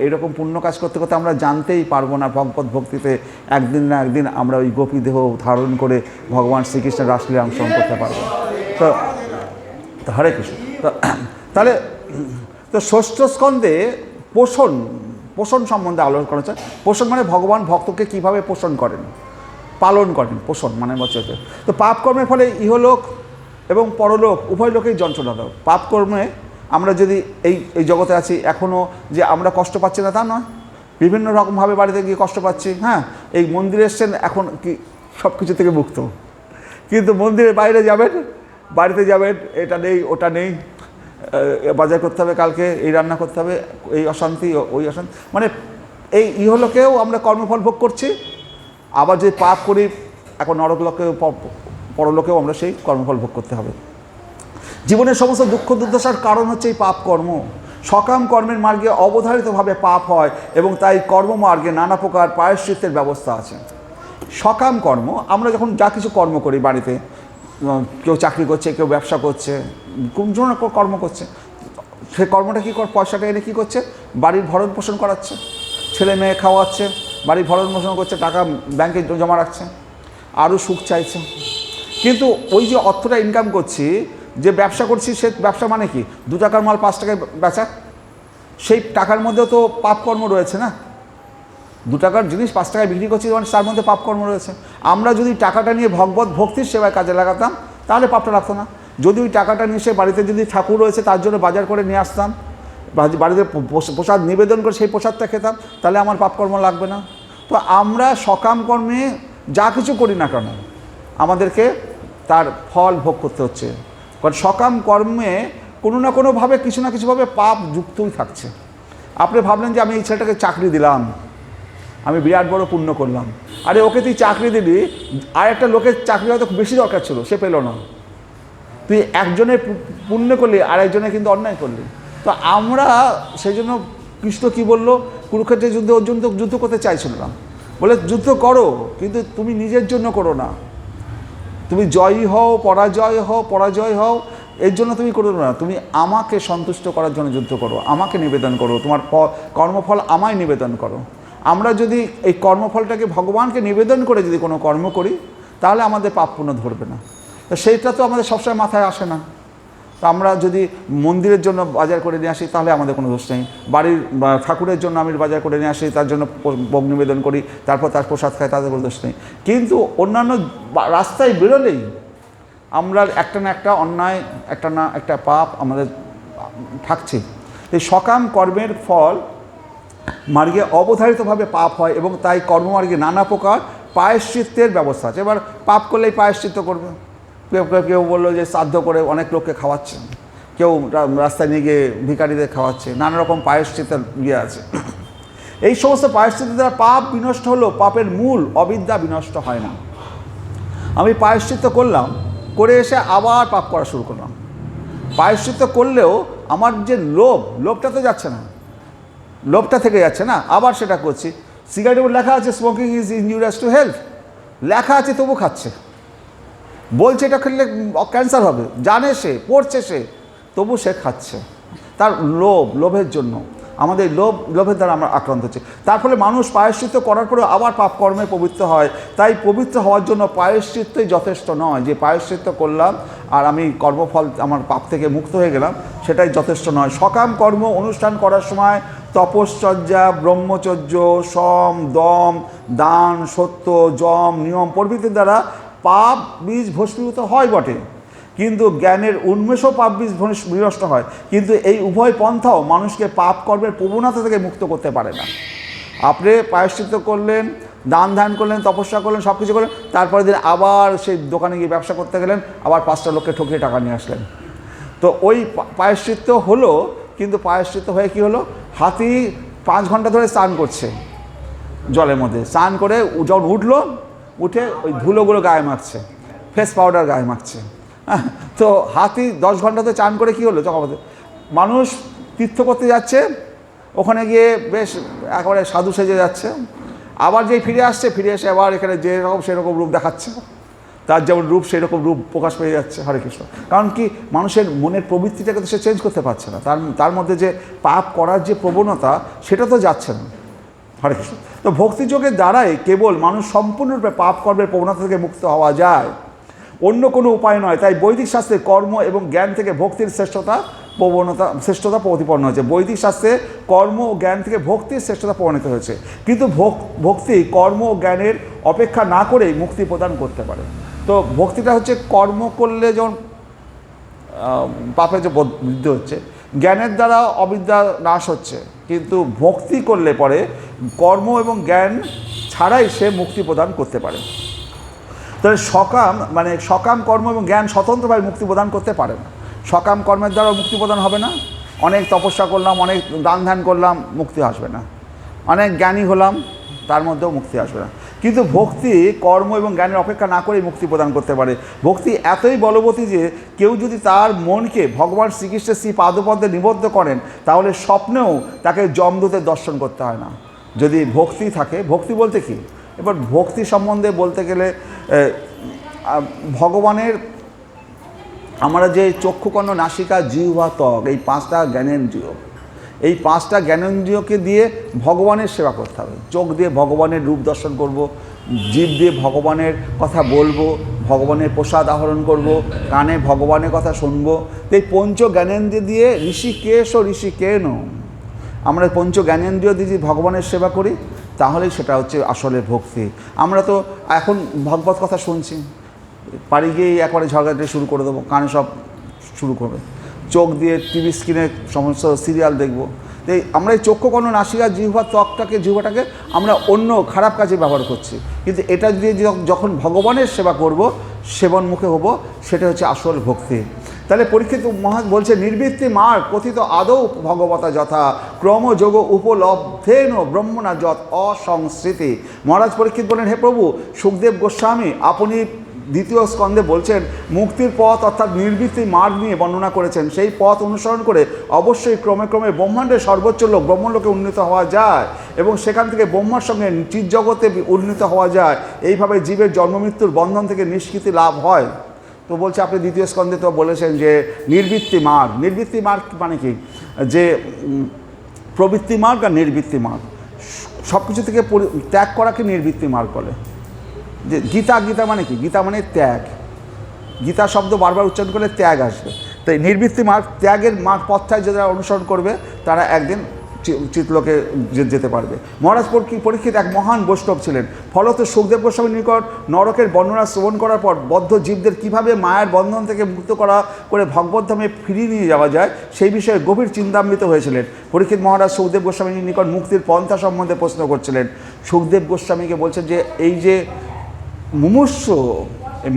এরকম পুণ্য কাজ করতে করতে আমরা জানতেই পারবো না, ভগবত ভক্তিতে একদিন না একদিন আমরা ওই গোপী দেহ ধারণ করে ভগবান শ্রীকৃষ্ণের রাসলীলায় অংশগ্রহণ করতে পারবো। তো হরে কৃষ্ণ। তাহলে তো ষষ্ঠ স্কন্ধে পোষণ সম্বন্ধে আলোচনা করা হচ্ছে। পোষণ মানে ভগবান ভক্তকে কীভাবে পোষণ করেন, পালন করেন, পোষণ মানে হচ্ছে। তো পাপ কর্মের ফলে ইহলোক এবং পরলোক উভয় লোকেই যন্ত্রণা দাও। পাপ কর্মে আমরা যদি এই জগতে আছি, এখনও যে আমরা কষ্ট পাচ্ছি না তা নয়, বিভিন্ন রকমভাবে বাড়িতে গিয়ে কষ্ট পাচ্ছি। হ্যাঁ, এই মন্দিরে এসছেন, এখন কি সব কিছু থেকে মুক্ত, কিন্তু মন্দিরের বাইরে যাবেন, বাড়িতে যাবেন, এটা নেই ওটা নেই, বাজার করতে হবে, কালকে এই রান্না করতে হবে, এই অশান্তি ওই অশান্তি, মানে এই ইহলোকেও আমরা কর্মফল ভোগ করছি। আবার যদি পাপ করি, এখন নরকলোকেও পরলোকেও আমরা সেই কর্মফল ভোগ করতে হবে। জীবনের সমস্ত দুঃখ দুর্দশার কারণ হচ্ছে এই পাপ কর্ম। সকাম কর্মের মার্গে অবধারিতভাবে পাপ হয়, এবং তাই কর্মমার্গে নানা প্রকার প্রায়শ্চিত্তের ব্যবস্থা আছে। সকাম কর্ম, আমরা যখন যা কিছু কর্ম করি বাড়িতে, কেউ চাকরি করছে, কেউ ব্যবসা করছে, কোন ধরনের কর্ম করছে, সে কর্মটা কী পয়সাটা এনে কী করছে? বাড়ির ভরণ পোষণ করাচ্ছে, ছেলে মেয়ে খাওয়াচ্ছে, বাড়ির ভরণ পোষণ করছে, টাকা ব্যাংকে জমা রাখছে, আরও সুখ চাইছে। কিন্তু ওই যে অর্থটা ইনকাম করছি, যে ব্যবসা করছি, সে ব্যবসা মানে কি? 2 টাকার মাল 5 টাকায় বেচা, সেই টাকার মধ্যেও তো পাপকর্ম রয়েছে না। 2 টাকার জিনিস 5 টাকায় বিক্রি করছি, মানে তার মধ্যে পাপকর্ম রয়েছে। আমরা যদি টাকাটা নিয়ে ভগবত ভক্তির সেবায় কাজে লাগাতাম, তাহলে পাপটা লাগতো না। যদি ওই টাকাটা নিয়ে সে বাড়িতে যদি ঠাকুর রয়েছে তার জন্য বাজার করে নিয়ে আসতাম, বাড়িতে প্রসাদ নিবেদন করে সেই প্রসাদটা খেতাম, তাহলে আমার পাপকর্ম লাগবে না। তো আমরা সকাম কর্মে যা কিছু করি না কেন, আমাদেরকে তার ফল ভোগ করতে হচ্ছে। কারণ সকাম কর্মে কোনো না কোনোভাবে কিছু না কিছুভাবে পাপ যুক্তই থাকছে। আপনি ভাবলেন যে আমি এই ছেলেটাকে চাকরি দিলাম, আমি বিরাট বড় পুণ্য করলাম। আরে ওকে তুই চাকরি দিবি, আর একটা লোকের চাকরি হয়তো বেশি দরকার ছিল, সে পেল না। তুই একজনের পুণ্য করলি, আর একজনে কিন্তু অন্যায় করলি। তো আমরা সেই জন্য কৃষ্ণ কী বললো, কুরুক্ষেত্রে অর্জুন তো যুদ্ধ করতে চাইছিল না, বলে যুদ্ধ করো, কিন্তু তুমি নিজের জন্য করো না। তুমি জয়ী হও পরাজয় হও এর জন্য তুমি করো না, তুমি আমাকে সন্তুষ্ট করার জন্য যুদ্ধ করো, আমাকে নিবেদন করো, তোমার কর্মফল আমায় নিবেদন করো। আমরা যদি এই কর্মফলটাকে ভগবানকে নিবেদন করে যদি কোনো কর্ম করি, তাহলে আমাদের পাপ পুণ্য ধরবে না। তো সেইটা তো আমাদের সবসময় মাথায় আসে না। তো আমরা যদি মন্দিরের জন্য বাজার করে নিয়ে আসি তাহলে আমাদের কোনো দোষ নেই, বাড়ির ঠাকুরের জন্য আমি বাজার করে নিয়ে আসি, তার জন্য ভোগ নিবেদন করি, তারপর তার প্রসাদ খাই, তাদের কোনো দোষ নেই। কিন্তু অন্যান্য রাস্তায় বেরোলেই আমরা একটা না একটা অন্যায়, একটা না একটা পাপ আমাদের থাকছে। এই সকাম কর্মের ফল মার্গে অবধারিতভাবে পাপ হয় এবং তাই কর্মমার্গে নানা প্রকার প্রায়শ্চিত্তের ব্যবস্থা আছে। এবার পাপ করলেই প্রায়শ্চিত্ত করবে। কেউ বললো যে শ্রাদ্ধ করে অনেক লোককে খাওয়াচ্ছে, কেউ রাস্তায় নিয়ে গিয়ে ভিখারিদের খাওয়াচ্ছে, নানা রকম প্রায়শ্চিত্তের ইয়ে আছে। এই সমস্ত প্রায়শ্চিত্তের দ্বারা পাপ বিনষ্ট হলেও পাপের মূল অবিদ্যা বিনষ্ট হয় না। আমি প্রায়শ্চিত্ত করলাম, করে এসে আবার পাপ করা শুরু করলাম। প্রায়শ্চিত্ত করলেও আমার যে লোভটা তো যাচ্ছে না, লোভটা থেকে যাচ্ছে না, আবার সেটা করছি। সিগারেটের উপর লেখা আছে smoking is injurious to health, লেখা আছে তবু খাচ্ছে, বলছে এটা খেলে ক্যান্সার হবে, জানে সে, পড়ছে সে, তবু সে খাচ্ছে। তার লোভের জন্য আমাদের লোভের দ্বারা আমরা আক্রান্ত হচ্ছে। তার ফলে মানুষ প্রায়শ্চিত্ত করার পরেও আবার পাপ কর্মে পবিত্র হয়। তাই পবিত্র হওয়ার জন্য প্রায়শ্চিত্তই যথেষ্ট নয়, যে প্রায়শ্চিত্ত করলাম আর আমি কর্মফল আমার পাপ থেকে মুক্ত হয়ে গেলাম, সেটাই যথেষ্ট নয়। সকাম কর্ম অনুষ্ঠান করার সময় তপশ্চর্যা, ব্রহ্মচর্য, সম, দম, দান, সত্য, যম, নিয়ম প্রভৃতির দ্বারা পাপ বীজ ভস্মীভূত হয় বটে, কিন্তু জ্ঞানের উন্মেষও পাপ বীজ বিনষ্ট হয়। কিন্তু এই উভয় পন্থাও মানুষকে পাপ কর্মের প্রবণতা থেকে মুক্ত করতে পারে না। আপনি প্রায়শ্চিত্ত করলেন, দান ধ্যান করলেন, তপস্যা করলেন, সব কিছু করলেন, তারপরের দিন আবার সেই দোকানে গিয়ে ব্যবসা করতে গেলেন, আবার 5টা লোককে ঠকিয়ে টাকা নিয়ে আসলেন। তো ওই প্রায়শ্চিত্ত হলো, কিন্তু প্রায়শ্চিত্ত হয়ে কী হলো? হাতি 5 ঘন্টা ধরে স্নান করছে জলের মধ্যে, স্নান করে যখন উঠলো, উঠে ওই ধুলোগুলো গায়ে মাখছে, ফেস পাউডার গায়ে মাখছে। তো হাতি 10 ঘন্টাতে চান করে কী হলো? চকাপথে মানুষ তীর্থ করতে যাচ্ছে, ওখানে গিয়ে বেশ একেবারে সাধু সেজে যাচ্ছে, আবার যেই ফিরে আসছে, ফিরে এসে আবার এখানে যেরকম সেরকম রূপ দেখাচ্ছে, তার যেমন রূপ সেই রকম রূপ প্রকাশ পেয়ে যাচ্ছে। হরে কৃষ্ণ। কারণ কি, মানুষের মনের প্রবৃত্তিটাকে তো সে চেঞ্জ করতে পারছে না, তার মধ্যে যে পাপ করার যে প্রবণতা সেটা তো যাচ্ছে না। হরে কৃষ্ণ। তো ভক্তিযোগের দ্বারাই কেবল মানুষ সম্পূর্ণরূপে পাপ কর্মের প্রবণতা থেকে মুক্ত হওয়া যায়, অন্য কোনো উপায় নয়। তাই বৈদিক শাস্ত্রে কর্ম এবং জ্ঞান থেকে ভক্তির শ্রেষ্ঠতা প্রতিপন্ন হয়েছে। বৈদিক শাস্ত্রে কর্ম ও জ্ঞান থেকে ভক্তির শ্রেষ্ঠতা প্রমাণিত হয়েছে, কিন্তু ভক্তি কর্ম ও জ্ঞানের অপেক্ষা না করেই মুক্তি প্রদান করতে পারে। তো ভক্তিটা হচ্ছে কর্ম করলে যেমন পাপে যে বৃদ্ধি হচ্ছে, জ্ঞানের দ্বারা অবিদ্যা নাশ হচ্ছে, কিন্তু ভক্তি করলে পরে কর্ম এবং জ্ঞান ছাড়াই সে মুক্তি প্রদান করতে পারে। তাহলে সকাম কর্ম এবং জ্ঞান স্বতন্ত্রভাবে মুক্তি প্রদান করতে পারে না। সকাম কর্মের দ্বারা মুক্তি প্রদান হবে না, অনেক তপস্যা করলাম, অনেক দান ধ্যান করলাম, মুক্তি আসবে না, অনেক জ্ঞানী হলাম, তার মধ্যেও মুক্তি আসবে না। কিন্তু ভক্তি কর্ম এবং জ্ঞানের অপেক্ষা না করেই মুক্তি প্রদান করতে পারে। ভক্তি এতই বলবতী যে কেউ যদি তার মনকে ভগবান শ্রীকৃষ্ণের শ্রী পাদপদ্মে নিবদ্ধ করেন, তাহলে স্বপ্নেও তাকে যমদূতের দর্শন করতে হয় না, যদি ভক্তি থাকে। ভক্তি বলতে কি? এবার ভক্তি সম্বন্ধে বলতে গেলে ভগবানের আমরা যে চক্ষুকর্ণ নাসিকা জিহ্বা ত্বক, এই 5টা জ্ঞানেন্দ্রিয়, এই 5টা জ্ঞানেন্দ্রিয়কে দিয়ে ভগবানের সেবা করতে হবে। চোখ দিয়ে ভগবানের রূপ দর্শন করব, জিভ দিয়ে ভগবানের কথা বলবো, ভগবানের প্রসাদ আহরণ করব, কানে ভগবানের কথা শুনবো। তো এই পঞ্চ জ্ঞানেন্দ্রিয় দিয়ে ঋষিকেশ ও ঋষিকেন, আমরা পঞ্চ জ্ঞানেন্দ্রিয় দিয়ে যদি ভগবানের সেবা করি, তাহলেই সেটা হচ্ছে আসলে ভক্তি। আমরা তো এখন ভগবত কথা শুনছি, বাড়ি গিয়েই একবারে ঝগড়াঝাটি শুরু করে দেবো, কানে সব শুরু করবে, চোখ দিয়ে টিভি স্ক্রিনে সমস্ত সিরিয়াল দেখবো। এই আমরা এই চক্ষুকর্ণ নাসিকা জিহ্বাটাকে আমরা অন্য খারাপ কাজে ব্যবহার করছি, কিন্তু এটা দিয়ে যখন ভগবানের সেবা করব, সেবনমুখে হব, সেটা হচ্ছে আসল ভক্তি। তাহলে পরীক্ষিত মহারাজ বলছে, নির্বৃত্তি মার্গ কথিত আদৌ ভগবতা যথা ক্রমযোগ উপলব্ধেন ব্রহ্মণা যৎ অসংস্কৃতি। মহারাজ পরীক্ষিত বলেন, হে প্রভু, সুখদেব গোস্বামী আপনি 2য় স্কন্ধে বলছেন মুক্তির পথ অর্থাৎ নির্বৃত্তি মার্গ নিয়ে বর্ণনা করেছেন। সেই পথ অনুসরণ করে অবশ্যই ক্রমে ক্রমে ব্রহ্মাণ্ডের সর্বোচ্চ লোক ব্রহ্মলোকে উন্নীত হওয়া যায় এবং সেখান থেকে ব্রহ্মার সঙ্গে চিৎজগতে উন্নীত হওয়া যায়। এইভাবে জীবের জন্মমৃত্যুর বন্ধন থেকে নিষ্কৃতি লাভ হয়। তো বলছে, আপনি 2য় স্কন্ধে তো বলেছেন যে নির্বৃত্তি মার্গ। নির্বৃত্তি মার্গ মানে কি? যে প্রবৃত্তি মার্গ আর নির্বৃত্তি মার্গ, সব কিছু থেকে ত্যাগ করাকে নির্বৃত্তি মার্গ বলে। যে গীতা মানে কি? গীতা মানে ত্যাগ। গীতা শব্দ বারবার উচ্চারণ করলে ত্যাগ আসবে। তাই নির্বৃত্তি মার্গ, ত্যাগের মার্গ পথটায় যারা অনুসরণ করবে তারা একদিন চিতলোকে যেতে পারবে। মহারাজ পরীক্ষিত এক মহান বৈষ্ণব ছিলেন। ফলত সুখদেব গোস্বামীর নিকট নরকের বর্ণনা শ্রবণ করার পর বদ্ধ জীবদের কীভাবে মায়ের বন্ধন থেকে মুক্ত করে ভগবদ্ধামে ফিরিয়ে নিয়ে যাওয়া যায় সেই বিষয়ে গভীর চিন্তান্বিত হয়েছিলেন। পরীক্ষিত মহারাজ সুখদেব গোস্বামীর নিকট মুক্তির পন্থা সম্বন্ধে প্রশ্ন করছিলেন। সুখদেব গোস্বামীকে বলছেন যে এই যে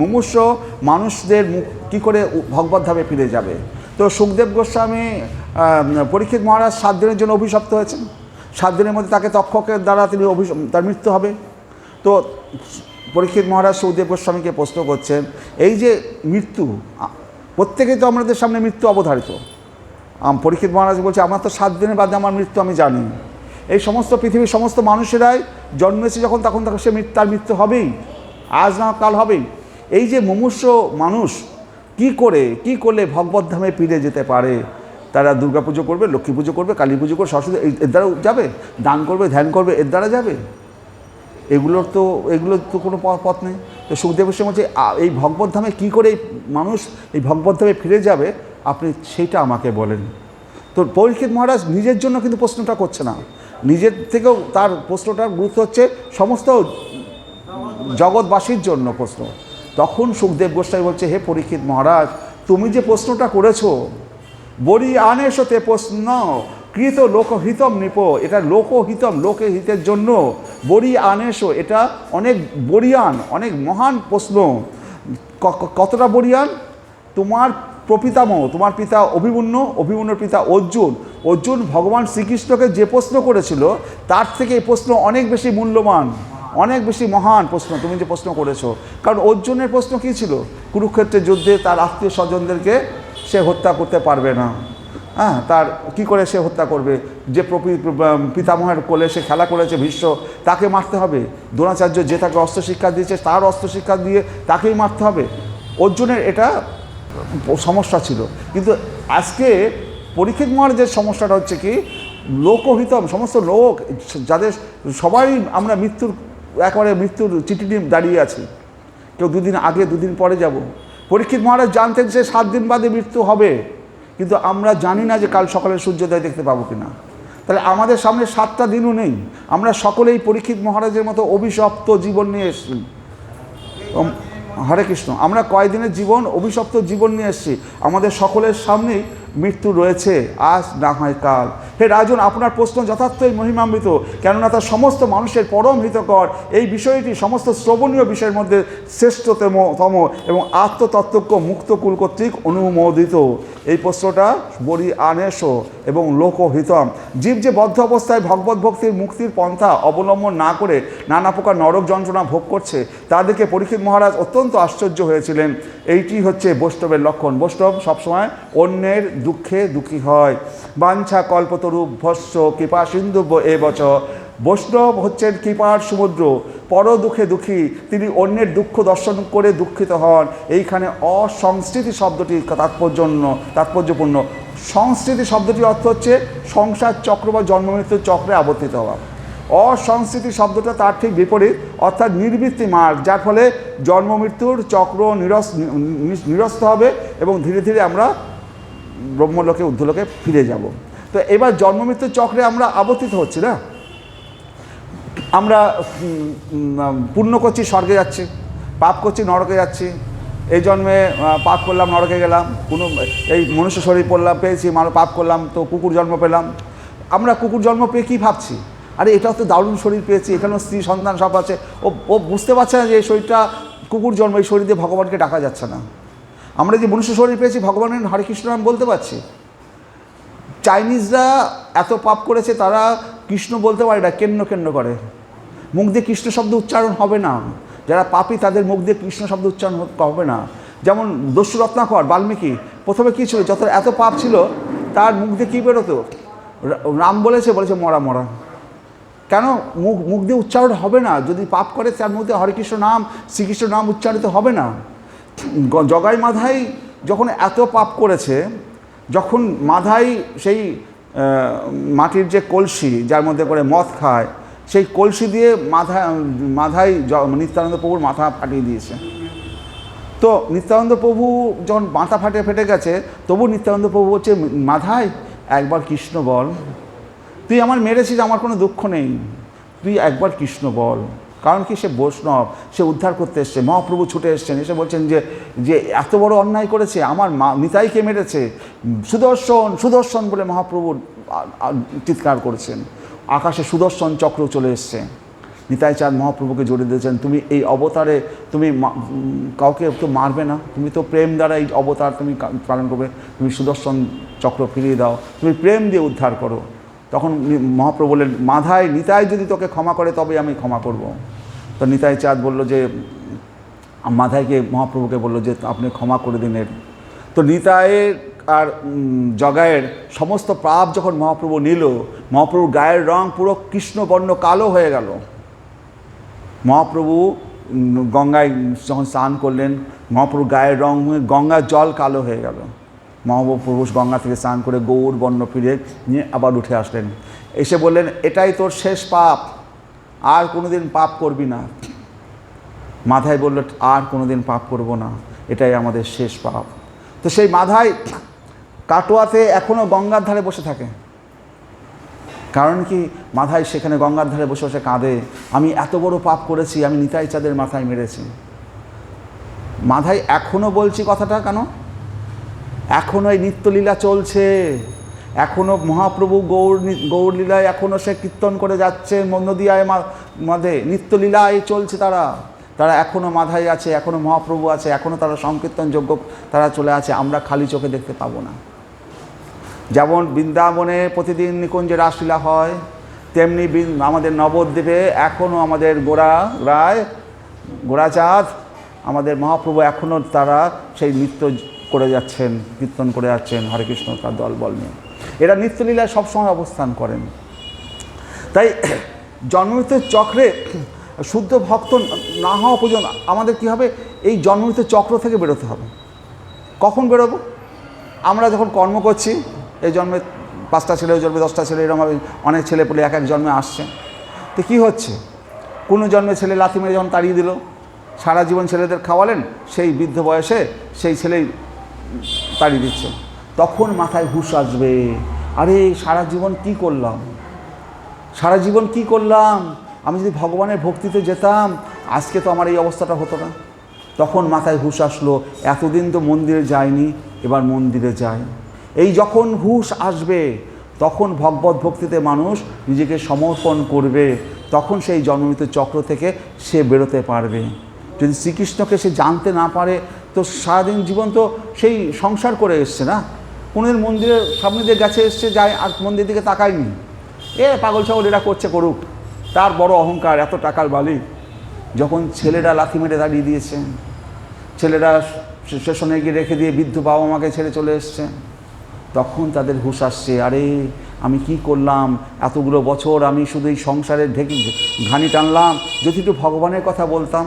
মুমূর্ষ মানুষদের কী করে ভগবদ্ধামে ফিরে যাবে। তো সুখদেব গোস্বামী পরীক্ষিত মহারাজ 7 দিনের জন্য অভিশপ্ত হয়েছেন। 7 দিনের মধ্যে তাকে তক্ষকের দ্বারা তার মৃত্যু হবে। তো পরীক্ষিত মহারাজ সুখদেব গোস্বামীকে প্রশ্ন করছেন, এই যে মৃত্যু, প্রত্যেকেই তো আমাদের সামনে মৃত্যু অবধারিত। পরীক্ষিত মহারাজ বলছে, আমার তো 7 দিনের বাদে আমার মৃত্যু আমি জানি। এই সমস্ত পৃথিবীর সমস্ত মানুষেরাই জন্মেছে যখন, তখন তার মৃত্যু হবেই, আজ না কাল হবেই। এই যে মুমূর্ষ মানুষ কি করলে ভগবদ্ধামে ফিরে যেতে পারে? তারা দুর্গা পুজো করবে, লক্ষ্মী পুজো করবে, কালী পুজো করবে, সরস্বতী, এর দ্বারা যাবে? দান করবে, ধ্যান করবে, এর দ্বারা যাবে? এগুলোর তো কোনো পথ নেই। তো সুখদেব গোস্বামী বলছে, এই ভগবদ্ধামে কী করে মানুষ এই ভগবদ্ধামে ফিরে যাবে, আপনি সেইটা আমাকে বলেন। তো পরীক্ষিত মহারাজ নিজের জন্য কিন্তু প্রশ্নটা করছে না, নিজের থেকেও তার প্রশ্নটার গুরুত্ব হচ্ছে সমস্ত জগৎবাসীর জন্য প্রশ্ন। তখন সুখদেব গোস্বামী বলছে, হে পরীক্ষিত মহারাজ, তুমি যে প্রশ্নটা করেছো, বরি আনেশতে প্রশ্ন কৃত লোকহিতম নৃপ, এটা লোকহিতম, লোকের হিতের জন্য বরি আনেশ, এটা অনেক বরিয়ান, অনেক মহান প্রশ্ন। কতটা বরিয়ান? তোমার প্রপিতামহ, তোমার পিতা অভিমন্যুর পিতা অর্জুন ভগবান শ্রীকৃষ্ণকে যে প্রশ্ন করেছিল তার থেকে এই প্রশ্ন অনেক বেশি মূল্যবান, অনেক বেশি মহান প্রশ্ন তুমি যে প্রশ্ন করেছো। কারণ অর্জুনের প্রশ্ন কী ছিল? কুরুক্ষেত্রের যুদ্ধে তার আত্মীয় স্বজনদেরকে সে হত্যা করতে পারবে না। হ্যাঁ, তার কি করে সে হত্যা করবে? যে পিতামহের কোলে সে খেলা করেছে ভীষ্ম, তাকে মারতে হবে। দ্রোণাচার্য যে তাকে অস্ত্র শিক্ষা দিয়েছে, তার অস্ত্র শিক্ষা দিয়ে তাকেই মারতে হবে। অর্জুনের এটা সমস্যা ছিল। কিন্তু আজকে পরীক্ষিত মহারাজের সমস্যাটা হচ্ছে কি, লোকহিতম, সমস্ত লোক যাদের সবাই আমরা একেবারে মৃত্যুর চিঠি নিয়ে দাঁড়িয়ে আছি। কেউ 2 দিন আগে, 2 দিন পরে যাব। পরীক্ষিত মহারাজ জানতেন যে 7 দিন বাদে মৃত্যু হবে, কিন্তু আমরা জানি না যে কাল সকালে সূর্যোদয় দেখতে পাবো কিনা। তাহলে আমাদের সামনে 7টা দিনও নেই। আমরা সকলেই পরীক্ষিত মহারাজের মতো অভিশপ্ত জীবন নিয়ে এসেছি। হরে কৃষ্ণ, আমরা কয়দিনের জীবন, অভিশপ্ত জীবন নিয়ে এসেছি। আমাদের সকলের সামনেই মৃত্যু রয়েছে, আজ না হয় কাল। হে রাজন, আপনার প্রশ্ন যথার্থই মহিমান্বিত, কেননা তার সমস্ত মানুষের পরম হিতকর। এই বিষয়টি সমস্ত শ্রবণীয় বিষয়ের মধ্যে শ্রেষ্ঠতম এবং আত্মতত্ত্বজ্ঞ মুক্তকুল কর্তৃক অনুমোদিত। এই প্রশ্নটা বড়ি আনেশ এবং লোকহিতম। জীব যে বদ্ধ অবস্থায় ভগবত ভক্তির মুক্তির পন্থা অবলম্বন না করে নানা প্রকার নরক যন্ত্রণা ভোগ করছে, তাদেরকে পরীক্ষিত মহারাজ অত্যন্ত আশ্চর্য হয়েছিলেন। এইটি হচ্ছে বৈষ্ণবের লক্ষণ। বৈষ্ণব সবসময় অন্যের দুঃখে দুঃখী হয়। বাঞ্ছা কল্পতরু ভস্য কৃপা সিন্ধুব্য এ বচ। বৈষ্ণব হচ্ছেন কৃপার সমুদ্র, পর দুঃখে দুঃখী। তিনি অন্যের দুঃখ দর্শন করে দুঃখিত হন। এইখানে অসংস্কৃতি শব্দটি তাৎপর্যপূর্ণ। সংস্কৃতি শব্দটির অর্থ হচ্ছে সংসার চক্র বা জন্মমৃত্যুর চক্রে আবর্তিত হওয়া। অসংস্কৃতি শব্দটা তার ঠিক বিপরীত, অর্থাৎ নির্বৃত্তি মার্গ, যার ফলে জন্মমৃত্যুর চক্র নিরস্ত হবে এবং ধীরে ধীরে আমরা ব্রহ্মলোকে, ঊর্ধ্বলোকে ফিরে যাব। তো এবার জন্মমৃত্যুর চক্রে আমরা আবর্তিত হচ্ছি না। আমরা পুণ্য করছি, স্বর্গে যাচ্ছি, পাপ করছি, নরকে যাচ্ছি। এই জন্মে পাপ করলাম, নরকে গেলাম। এই মনুষ্য শরীর পেয়েছি, পাপ করলাম তো কুকুর জন্ম পেলাম। আমরা কুকুর জন্ম পেয়ে কী ভাবছি, আরে এটাও তো দারুণ শরীর পেয়েছি, এখানেও স্ত্রী সন্তান সব আছে। ও বুঝতে পারছে না যে এই শরীরটা কুকুর জন্ম, এই শরীর দিয়ে ভগবানকে ডাকা যাচ্ছে না। আমরা যে মনুষ্য শরীর পেয়েছি, ভগবানের হরে কৃষ্ণ নাম বলতে পারছি। চাইনিজরা এত পাপ করেছে, তারা কৃষ্ণ বলতে পারে না, কেন্ন করে। মুখ দিয়ে কৃষ্ণ শব্দ উচ্চারণ হবে না। যারা পাপী তাদের মুখ দিয়ে কৃষ্ণ শব্দ উচ্চারণ হবে না। যেমন দস্যু রত্নাকর, বাল্মীকি, প্রথমে কী ছিল, যত এত পাপ ছিল তার মুখ দিয়ে কী বেরোতো? রাম বলেছে মরা। কেন? মুখ দিয়ে উচ্চারণ হবে না। যদি পাপ করে তার মুখ দিয়ে হরে কৃষ্ণ নাম, শ্রীকৃষ্ণ নাম উচ্চারিত হবে না। জগাই মাধাই যখন এত পাপ করেছে, যখন মাধাই সেই মাটির যে কলসি যার মধ্যে করে মদ খায়, সেই কলসি দিয়ে মাধাই নিত্যানন্দ প্রভুর মাথা ফাটিয়ে দিয়েছে। তো নিত্যানন্দ প্রভু যখন মাথা ফেটে গেছে, তবু নিত্যানন্দ প্রভু বলছে, মাধাই একবার কৃষ্ণ বল, তুই আমার মেরেছিস, আমার কোনো দুঃখ নেই, তুই একবার কৃষ্ণ বল। কারণ কি, সে বৈষ্ণব, সে উদ্ধার করতে এসছে। মহাপ্রভু ছুটে এসছেন, এসে বলছেন যে এত বড় অন্যায় করেছে, আমার নিতাইকে মেরেছে, সুদর্শন সুদর্শন বলে মহাপ্রভু চিৎকার করেছেন। আকাশে সুদর্শন চক্র চলে এসছে। নিতাই চাঁদ মহাপ্রভুকে জড়িয়ে দিয়েছেন, তুমি এই অবতারে তুমি কাউকে তো মারবে না, তুমি তো প্রেম দ্বারা এই অবতার তুমি পালন করবে, তুমি সুদর্শন চক্র ফিরিয়ে দাও, তুমি প্রেম দিয়ে উদ্ধার করো। তখন মহাপ্রভু বললেন, মাধাই নিতাই যদি তোকে ক্ষমা করে তবে আমি ক্ষমা করব। তো নিতাই চাঁদ বলল যে, মাধাইকে মহাপ্রভুকে বলল যে আপনি ক্ষমা করে দিন এর। তো নিতাইয়ের আর জগায়ের সমস্ত পাপ যখন মহাপ্রভু নিল, মহাপ্রভুর গায়ের রং পুরো কৃষ্ণবর্ণ কালো হয়ে গেল। মহাপ্রভু গঙ্গায় যখন স্নান করলেন, মহাপ্রভুর গায়ের রং গঙ্গার জল কালো হয়ে গেল। মহাপ্রভু গঙ্গা থেকে স্নান করে গৌর বর্ণ ফিরে নিয়ে আবার উঠে আসলেন, এসে বললেন, এটাই তোর শেষ পাপ, আর কোনোদিন পাপ করবি না। মাধাই বলল, আর কোনোদিন পাপ করব না, এটাই আমাদের শেষ পাপ। তো সেই মাধাই কাটোয়াতে এখনও গঙ্গার ধারে বসে থাকে। কারণ কি, মাধাই সেখানে গঙ্গার ধারে বসে বসে কাঁদে, আমি এত বড় পাপ করেছি, আমি নিতাই চাঁদের মাথায় মেরেছি। মাধাই এখনও বলছি কথাটা কেন, এখনও এই নিত্যলীলা চলছে, এখনও মহাপ্রভু গৌরলীলায় এখনও সে কীর্তন করে যাচ্ছে, নদিয়ায় মাঝে নিত্যলীলায় চলছে, তারা এখনও মাধাই আছে, এখনও মহাপ্রভু আছে, এখনও তারা সংকীর্তন যোগ্য তারা চলে আছে, আমরা খালি চোখে দেখতে পাবো না। যেমন বৃন্দাবনে প্রতিদিন নিকুঞ্জে রাসলীলা হয়, তেমনি আমাদের নবদ্বীপে এখনও আমাদের গোড়াচাঁদ আমাদের মহাপ্রভু এখনও তারা সেই নৃত্য করে যাচ্ছেন, কীর্তন করে যাচ্ছেন, হরে কৃষ্ণ তার দলবল নিয়ে। এরা নিত্যলীলায় সবসময় অবস্থান করেন। তাই জন্মমৃত্যুর চক্রে শুদ্ধ ভক্ত না হওয়া পর্যন্ত আমাদের কী হবে, এই জন্মমৃত্যুর চক্র থেকে বেরোতে হবে। কখন বেরোবো? আমরা যখন কর্ম করছি, এই জন্মে 5টা ছেলে, ওই জন্মে 10টা ছেলে, এরকমভাবে অনেক ছেলে পেলে এক জন্মে আসছে। তো কী হচ্ছে, কোনো জন্মে ছেলে লাথি মেরে যখন তাড়িয়ে দিল, সারা জীবন ছেলেদের খাওয়ালেন, সেই বৃদ্ধ বয়সে সেই ছেলেই তাড়িয়ে দিচ্ছে। তখন মাথায় হুঁশ আসবে, আরে সারা জীবন কি করলাম, সারা জীবন কি করলাম, আমি যদি ভগবানের ভক্তিতে যেতাম আজকে তো আমার এই অবস্থাটা হতো না। তখন মাথায় হুঁশ আসলো, এতদিন তো মন্দিরে যায়নি, এবার মন্দিরে যায়। এই যখন হুঁশ আসবে, তখন ভগবত ভক্তিতে মানুষ নিজেকে সমর্পণ করবে, তখন সেই জন্মমৃত্যুর চক্র থেকে সে বেরোতে পারবে। যদি শ্রীকৃষ্ণকে সে জানতে না পারে, তো সারাদিন জীবন তো সেই সংসার করে এসছে না, কোনোদিন মন্দিরের সামনে দিয়ে গেছে এসছে, যায়, আর মন্দিরের দিকে তাকায়নি। পাগল ছাগল এরা করছে, করুক, তার বড় অহংকার, এত টাকার বালি। যখন ছেলেরা লাথি মেরে দাঁড়িয়ে দিয়েছে, ছেলেরা স্টেশনে গিয়ে রেখে দিয়ে বৃদ্ধ বাবা মাকে ছেড়ে চলে এসছে, তখন তাদের হুঁশ আসছে, আরে আমি কি করলাম, এতগুলো বছর আমি শুধু এই সংসারের ঘানি টানলাম, যদি একটু ভগবানের কথা বলতাম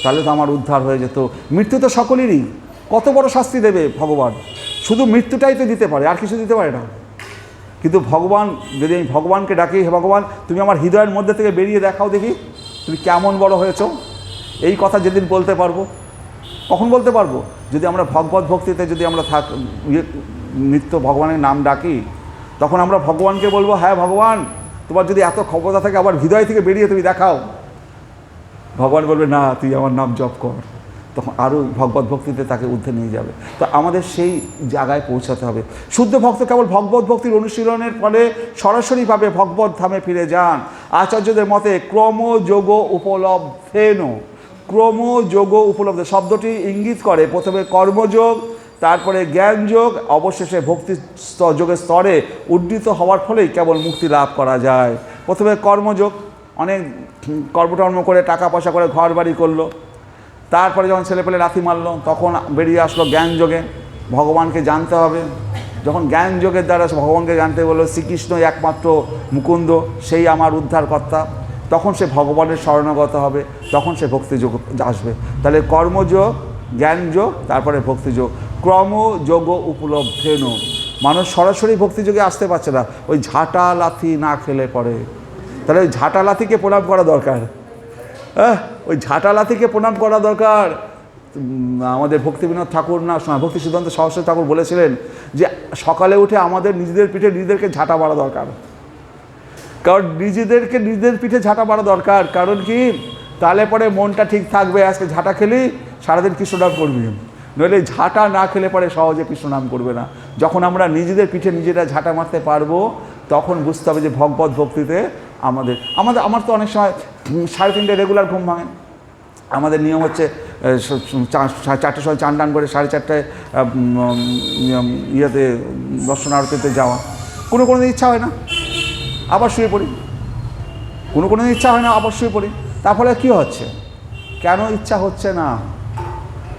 তাহলে তো আমার উদ্ধার হয়ে যেত। মৃত্যু তো সকলেরই, কত বড় শাস্তি দেবে ভগবান, শুধু মৃত্যুটাই তো দিতে পারে, আর কিছু দিতে পারে না। কিন্তু ভগবান, যদি আমি ভগবানকে ডাকি, হে ভগবান তুমি আমার হৃদয়ের মধ্যে থেকে বেরিয়ে দেখাও দেখি তুমি কেমন বড় হয়েছো, এই কথা যেদিন বলতে পারবো। কখন বলতে পারবো? যদি আমরা ভগবত ভক্তিতে যদি আমরা নিত্য ভগবানের নাম ডাকি, তখন আমরা ভগবানকে বলবো, হ্যাঁ ভগবান তোমার যদি এত ক্ষমতা থাকে আবার হৃদয় থেকে বেরিয়ে তুমি দেখাও। ভগবান বলবে, না তুই আমার নাম জপ কর, তখন আরও ভগবত ভক্তিতে তাকে ঊর্ধ্বে নিয়ে যাবে। তো আমাদের সেই জায়গায় পৌঁছাতে হবে। শুদ্ধ ভক্ত কেবল ভগবত ভক্তির অনুশীলনের ফলে সরাসরিভাবে ভগবত ধামে ফিরে যান। আচার্যদের মতে ক্রমযোগ উপলব্ধেন, ক্রমযোগ উপলব্ধ শব্দটি ইঙ্গিত করে প্রথমে কর্মযোগ, তারপরে জ্ঞানযোগ, অবশেষে ভক্তি যোগের স্তরে উদ্ধৃত হওয়ার ফলেই কেবল মুক্তি লাভ করা যায়। প্রথমে কর্মযোগ, অনেক কর্মটর্ম করে টাকা পয়সা করে ঘর বাড়ি করলো, তারপরে যখন ছেলেপেলে লাথি মারলো, তখন বেরিয়ে আসলো জ্ঞানযোগে, ভগবানকে জানতে হবে। যখন জ্ঞানযোগের দ্বারা ভগবানকে জানতে বললো, শ্রীকৃষ্ণই একমাত্র মুকুন্দ, সেই আমার উদ্ধারকর্তা, তখন সে ভগবানের শরণাগত হবে, তখন সে ভক্তিযোগ আসবে। তাহলে কর্মযোগ, জ্ঞানযোগ, তারপরে ভক্তিযোগ, ক্রমযোগ উপলব্ধেন। মানুষ সরাসরি ভক্তিযোগে আসতে পারছে না, ওই ঝাঁটা লাথি না খেলে পরে। তাহলে ওই ঝাঁটা লাথিকে প্রণাম করা দরকার, ওই ঝাঁটা লাথিকে প্রণাম করা দরকার। আমাদের ভক্তিবিনোদ ঠাকুর না ভক্তি সিদ্ধান্ত সরস্বতী ঠাকুর বলেছিলেন যে সকালে উঠে আমাদের নিজেদের পিঠে নিজেদেরকে ঝাঁটা মারা দরকার, কারণ নিজেদের পিঠে ঝাঁটা মারা দরকার। কারণ কি, তাহলে পরে মনটা ঠিক থাকবে। আজকে ঝাঁটা খেলি সারাদিন কৃষ্ণনাম করবি, নইলে ঝাঁটা না খেলে পরে সহজে কৃষ্ণনাম করবে না। যখন আমরা নিজেদের পিঠে নিজেরা ঝাঁটা মারতে পারবো তখন বুঝতে হবে যে ভগবত ভক্তিতে আমার তো অনেক সময় 3:30 রেগুলার ঘুম ভাঙে। আমাদের নিয়ম হচ্ছে 4টার সময় চান টান করে 4:30টায় ইয়েতে দর্শন আরতিতে যাওয়া। কোনো দিন ইচ্ছা হয় না, আবার শুয়ে পড়ি। কোনো দিন ইচ্ছা হয় না, আবার শুয়ে পড়ি। তার ফলে কী হচ্ছে, কেন ইচ্ছা হচ্ছে না,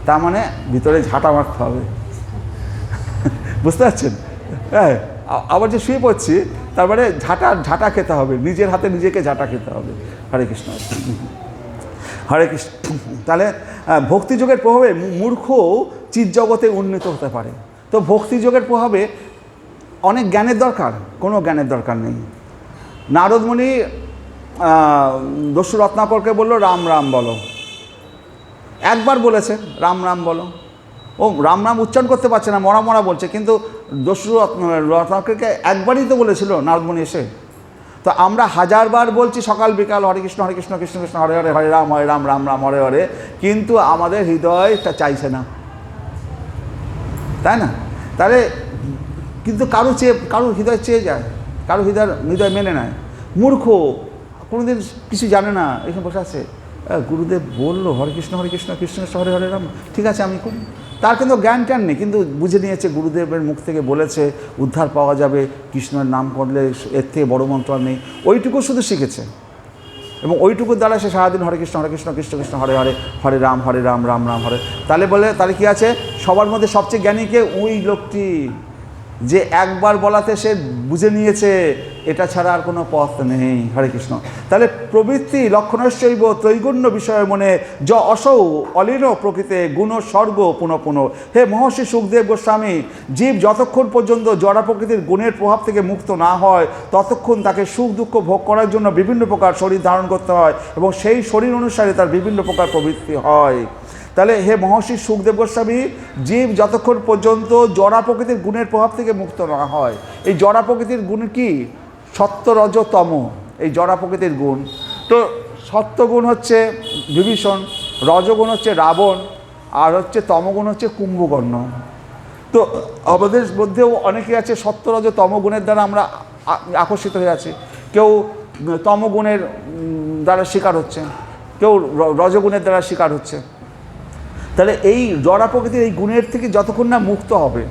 তার মানে ভিতরে ঝাঁটা মারতে হবে। বুঝতে পারছেন? হ্যাঁ, আবার যে শুয়ে পড়ছি তারপরে ঝাঁটা খেতে হবে, নিজের হাতে নিজেকে ঝাঁটা খেতে হবে। হরে কৃষ্ণ, হরে কৃষ্ণ। তাহলে ভক্তিযোগের প্রভাবে মূর্খ চিৎজগতে উন্নীত হতে পারে। তো ভক্তিযোগের প্রভাবে অনেক জ্ঞানের দরকার, কোনো জ্ঞানের দরকার নেই। নারদমুনি দস্যু রত্নাকরকে বলল রাম রাম বলো, একবার বলেছে রাম রাম বলো। ও রাম রাম উচ্চারণ করতে পারছে না, মরা মরা বলছে, কিন্তু দস্যু রত্নাকরকে একবারই তো বলেছিল নারদমুনি এসে। তো আমরা 1000বার বলছি সকাল বিকাল হরে কৃষ্ণ কৃষ্ণ কৃষ্ণ হরে হরে, হরে রাম রাম রাম হরে হরে, কিন্তু আমাদের হৃদয়টা চাইছে না, তাই না? তাহলে কিন্তু কারো হৃদয় চেয়ে যায়, কারো হৃদয় মেনে নেয়। মূর্খ কোনোদিন কিছু জানে না, এখানে বসে আছে, গুরুদেব বললো হরে কৃষ্ণ কৃষ্ণ কৃষ্ণ হরে হরে রাম, ঠিক আছে আমি করি। তার কিন্তু জ্ঞান ট্যান নেই, কিন্তু বুঝে নিয়েছে গুরুদেবের মুখ থেকে বলেছে উদ্ধার পাওয়া যাবে, কৃষ্ণের নাম করলে এর থেকে বড় মন্ত্র আর নেই, ওইটুকু শুধু শিখেছে। এবং ওইটুকুর দ্বারা সে সারাদিন হরে কৃষ্ণ কৃষ্ণ কৃষ্ণ হরে হরে, হরে রাম রাম রাম হরে। তাহলে কি আছে, সবার মধ্যে সবচেয়ে জ্ঞানীকে ওই লোকটি, যে একবার বলাতে সে বুঝে নিয়েছে এটা ছাড়া আর কোনো পথ নেই। হরে কৃষ্ণ। তাহলে প্রবৃত্তি লক্ষণস্যৈব ত্রৈগুণ্য বিষয় মনে য অসৌ অলীন প্রকৃতে গুণ স্বর্গ পুনঃ পুনঃ। হে মহর্ষি সুখদেব গোস্বামী, জীব যতক্ষণ পর্যন্ত জড়া প্রকৃতির গুণের প্রভাব থেকে মুক্ত না হয় ততক্ষণ তাকে সুখ দুঃখ ভোগ করার জন্য বিভিন্ন প্রকার শরীর ধারণ করতে হয় এবং সেই শরীর অনুসারে তার বিভিন্ন প্রকার প্রবৃত্তি হয়। তাহলে হে মহর্ষি সুখদেব গোস্বামী, জীব যতক্ষণ পর্যন্ত জড়া প্রকৃতির গুণের প্রভাব থেকে মুক্ত না হয়, এই জড়া প্রকৃতির গুণ কি, সত্য রজ তম, এই জড়া প্রকৃতির গুণ। তো সত্যগুণ হচ্ছে বিভীষণ, রজগুণ হচ্ছে রাবণ, আর হচ্ছে তমগুণ হচ্ছে কুম্ভকর্ণ। তো আমাদের মধ্যেও অনেকে আছে সত্য রজ তমগুণের দ্বারা আমরা আকর্ষিত হয়ে আছি। কেউ তমগুণের দ্বারা শিকার হচ্ছে, কেউ রজগুণের দ্বারা শিকার হচ্ছে। তাহলে এই জড়া প্রকৃতির এই গুণের থেকে যতক্ষণ না মুক্ত হবে,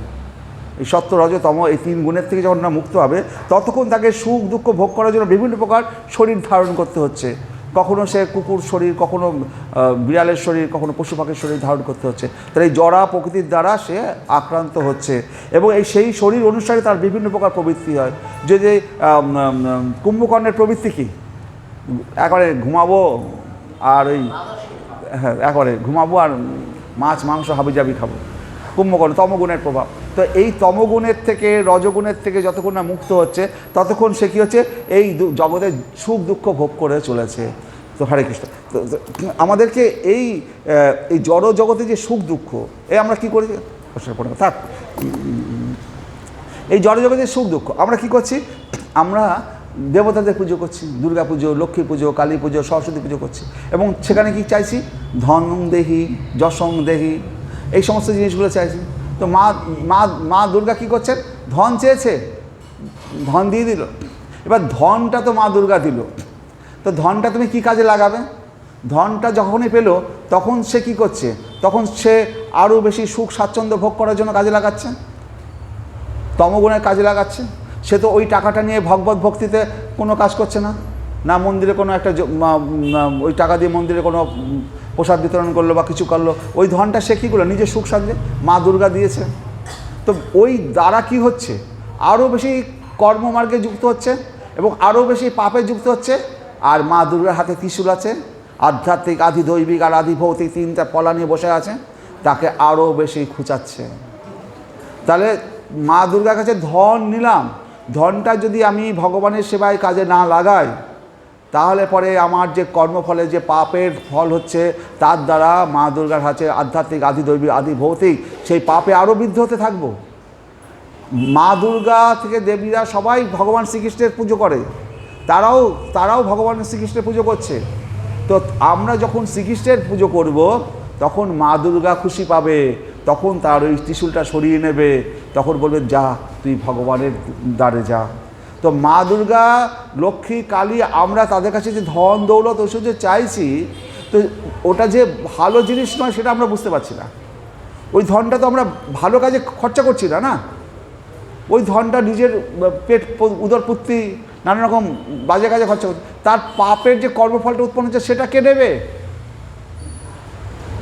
এই সত্য রজ তম এই 3 গুণের থেকে যখন না মুক্ত হবে ততক্ষণ তাকে সুখ দুঃখ ভোগ করার জন্য বিভিন্ন প্রকার শরীর ধারণ করতে হচ্ছে। কখনো সে কুকুর শরীর, কখনো বিড়ালের শরীর, কখনো পশু পাখির শরীর ধারণ করতে হচ্ছে। তাহলে এই জড়া প্রকৃতির দ্বারা সে আক্রান্ত হচ্ছে এবং সেই শরীর অনুসারে তার বিভিন্ন প্রকার প্রবৃত্তি হয়। যদি কুম্ভকর্ণের প্রবৃত্তি কী, একবারে ঘুমাবো আর ওই একবারে ঘুমাবো আর মাছ মাংস হাবিজাবি খাবো, কুম্ভকর্ণ তমগুণের প্রভাব। তো এই তমগুণের থেকে রজগুণের থেকে যতক্ষণ না মুক্ত হচ্ছে ততক্ষণ সে কী হচ্ছে, এই জগতে সুখ দুঃখ ভোগ করে চলেছে। তো হরে কৃষ্ণ। তো আমাদেরকে এই জড় জগতে যে সুখ দুঃখ, আমরা কী করি, থাক, এই জড় জগতের সুখ দুঃখ আমরা কী করছি, আমরা দেবতাদের পুজো করছি, দুর্গা পুজো, লক্ষ্মী পুজো, কালী পুজো, সরস্বতী পুজো করছি এবং সেখানে কি চাইছি, ধন দেহি, যশং দেহি, এই সমস্ত জিনিসগুলো চাইছি। তো মা দুর্গা কী করছেন, ধন চেয়েছে, ধন দিয়ে দিল। এবার ধনটা তো মা দুর্গা দিল, তো ধনটা তুমি কি কাজে লাগাবে, ধনটা যখনই পেল তখন সে কী করছে, তখন সে আরও বেশি সুখ স্বাচ্ছন্দ্য ভোগ করার জন্য কাজে লাগাচ্ছে, তমগুণের কাজে লাগাচ্ছে। সে তো ওই টাকাটা নিয়ে ভগবত ভক্তিতে কোনো কাজ করছে না, না মন্দিরে কোনো একটা ওই টাকা দিয়ে মন্দিরে কোনো প্রসাদ বিতরণ করলো বা কিছু করলো, ওই ধনটা সে কী করলো, নিজের সুখ সাজে মা দুর্গা দিয়েছে। তো ওই দ্বারা কি হচ্ছে, আরও বেশি কর্মমার্গে যুক্ত হচ্ছে এবং আরও বেশি পাপে যুক্ত হচ্ছে। আর মা দুর্গার হাতে ত্রিশূল আছে, আধ্যাত্মিক আধি দৈবিক আর আধি ভৌতিক 3টা পলা নিয়ে বসে আছে, তাকে আরও বেশি খুঁচাচ্ছে। তাহলে মা দুর্গার কাছে ধন নিলাম, ধনটা যদি আমি ভগবানের সেবায় কাজে না লাগাই তাহলে পরে আমার যে কর্মফলে যে পাপের ফল হচ্ছে, তার দ্বারা মা দুর্গার কাছে আধ্যাত্মিক, আদি দৈবিক, আদি ভৌতিক সেই পাপে আরও বৃদ্ধ হতে থাকবো। মা দুর্গা থেকে দেবীরা সবাই ভগবান শ্রীকৃষ্ণের পুজো করে, তারাও ভগবান শ্রীকৃষ্ণের পুজো করছে। তো আমরা যখন শ্রীকৃষ্ণের পুজো করব, তখন মা দুর্গা খুশি পাবে, তখন তার ওই ত্রিশূলটা সরিয়ে নেবে, তখন বলবে যা তুই ভগবানের দ্বারে যা। তো মা দুর্গা, লক্ষ্মী, কালী, আমরা তাদের কাছে যে ধন দৌলত ওইসব যে চাইছি, তো ওটা যে ভালো জিনিস নয় সেটা আমরা বুঝতে পারছি না। ওই ধনটা তো আমরা ভালো কাজে খরচা করছি না, ওই ধনটা নিজের পেট উদরপূর্তি নানা রকম বাজে কাজে খরচা করছে। তার পাপের যে কর্মফলটা উৎপন্ন হচ্ছে সেটা কে নেবে?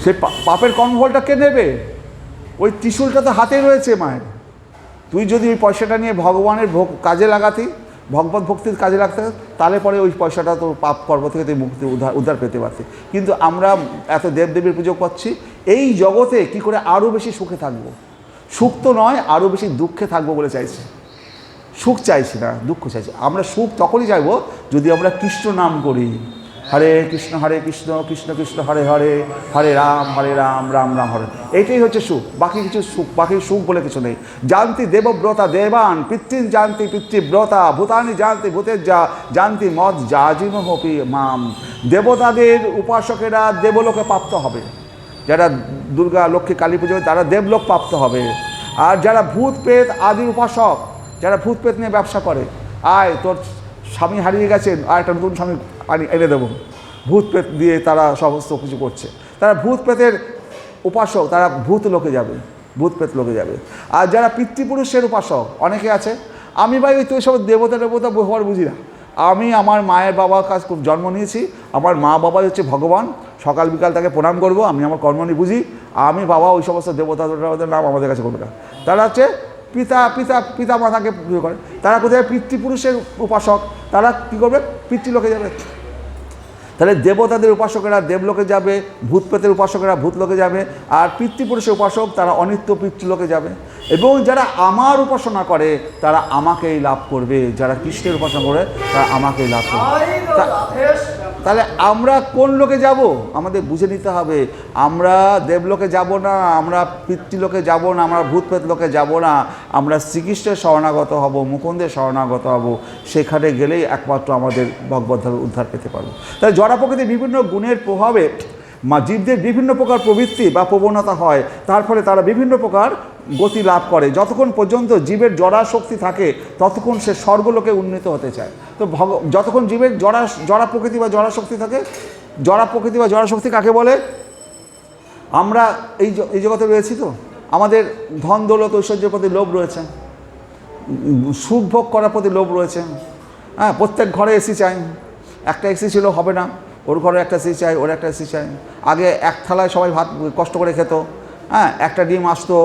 সে পাপের কর্মফলটা কে নেবে? ওই ত্রিশূলটা তো হাতেই রয়েছে মায়ের। তুই যদি ওই পয়সাটা নিয়ে ভগবানের কাজে লাগাতি, ভগবত ভক্তির কাজে লাগতে, তাহলে পরে ওই পয়সাটা তোর পাপ কর্ম থেকে তুই মুক্তি উদ্ধার পেতে পারতি। কিন্তু আমরা এত দেবদেবীর পুজো করছি, এই জগতে কি করে আরও বেশি সুখে থাকবো। সুখ তো নয়, আরও বেশি দুঃখে থাকবো বলে চাইছি। সুখ চাইছি না, দুঃখ চাইছি। আমরা সুখ তখনই চাইবো যদি আমরা কৃষ্ণ নাম করি, হরে কৃষ্ণ কৃষ্ণ কৃষ্ণ হরে হরে, হরে রাম রাম রাম হরে। এইটাই হচ্ছে সুখ, বাকি কিছু সুখ, বাকি সুখ বলে কিছু নেই। জানতি দেবব্রতা দেবান, পিতৃন জানতি পিতৃব্রতা, ভূতানি জানতি ভূতের জানতি মদ যাজিম হপি মাম। দেবতাদের উপাসকেরা দেবলোকে প্রাপ্ত হবে, যারা দুর্গা, লক্ষ্মী, কালী পুজো তারা দেবলোক প্রাপ্ত হবে। আর যারা ভূত প্রেত আদি উপাসক, যারা ভূত প্রেত নিয়ে ব্যবসা করে, আয় তোর স্বামী হারিয়ে গেছেন, আর একটা নতুন স্বামী এনে দেবো, ভূত প্রেত দিয়ে তারা সমস্ত কিছু করছে। তারা ভূত প্রেতের উপাসক, তারা ভূত লোকে যাবে, ভূত প্রেত লোকে যাবে। আর যারা পিতৃপুরুষের উপাসক অনেকে আছে, আমি ভাই ওই তো সব দেবতা হওয়ার বুঝি না। আমি আমার মায়ের বাবার কাছে খুব জন্ম নিয়েছি, আমার মা বাবা হচ্ছে ভগবান, সকাল বিকাল তাকে প্রণাম করব, আমি আমার কর্ম নিয়ে বুঝি। আমি বাবা ওই সমস্ত দেবতাদের নাম আমাদের কাছে করবে না। তারা হচ্ছে পিতা মাতাকে পুজো করে। তারা কোথায়? পিতৃপুরুষের উপাসক, তারা কী করবে? পিতৃলোকে যাবে। তাহলে দেবতাদের উপাসকেরা দেবলোকে যাবে, ভূত প্রেতের উপাসকেরা ভূতলোকে যাবে, আর পিতৃপুরুষের উপাসক তারা অনিত্য পিতৃলোকে যাবে। এবং যারা আমার উপাসনা করে তারা আমাকেই লাভ করবে, যারা কৃষ্ণের উপাসনা করে তারা আমাকেই লাভ করবে। তাহলে আমরা কোন লোকে যাব আমাদের বুঝে নিতে হবে। আমরা দেবলোকে যাব না, আমরা পিতৃলোকে যাব না, আমরা ভূত প্রেত লোকে যাব না, আমরা শ্রীকৃষ্ণের শরণাগত হব, মুকুন্দের শরণাগত হব। সেখানে গেলেই একমাত্র আমাদের ভগবত উদ্ধার পেতে পারবো। তাই জড় প্রকৃতির বিভিন্ন গুণের প্রভাবে জীবদের বিভিন্ন প্রকার প্রবৃত্তি বা প্রবণতা হয়, তার ফলে তারা বিভিন্ন প্রকার গতি লাভ করে। যতক্ষণ পর্যন্ত জীবের জড়া শক্তি থাকে ততক্ষণ সে স্বর্গলোকে উন্নীত হতে চায়। তো যতক্ষণ জীবের জড়া প্রকৃতি বা জড়া শক্তি থাকে, জড়া প্রকৃতি বা জড়া শক্তি কাকে বলে? আমরা এই জগতে রয়েছি, তো আমাদের ধন দৌলত ঐশ্বর্যের প্রতি লোভ রয়েছে, সুখ ভোগ করার প্রতি লোভ রয়েছে। হ্যাঁ, প্রত্যেক ঘরে এসি চাই, একটা এসি ছিল হবে না, ওর ঘরে একটা এসি চাই, ওর একটা এসি চাই। আগে এক থালায় সবাই ভাত কষ্ট করে খেত, হ্যাঁ, একটা ডিম আসতো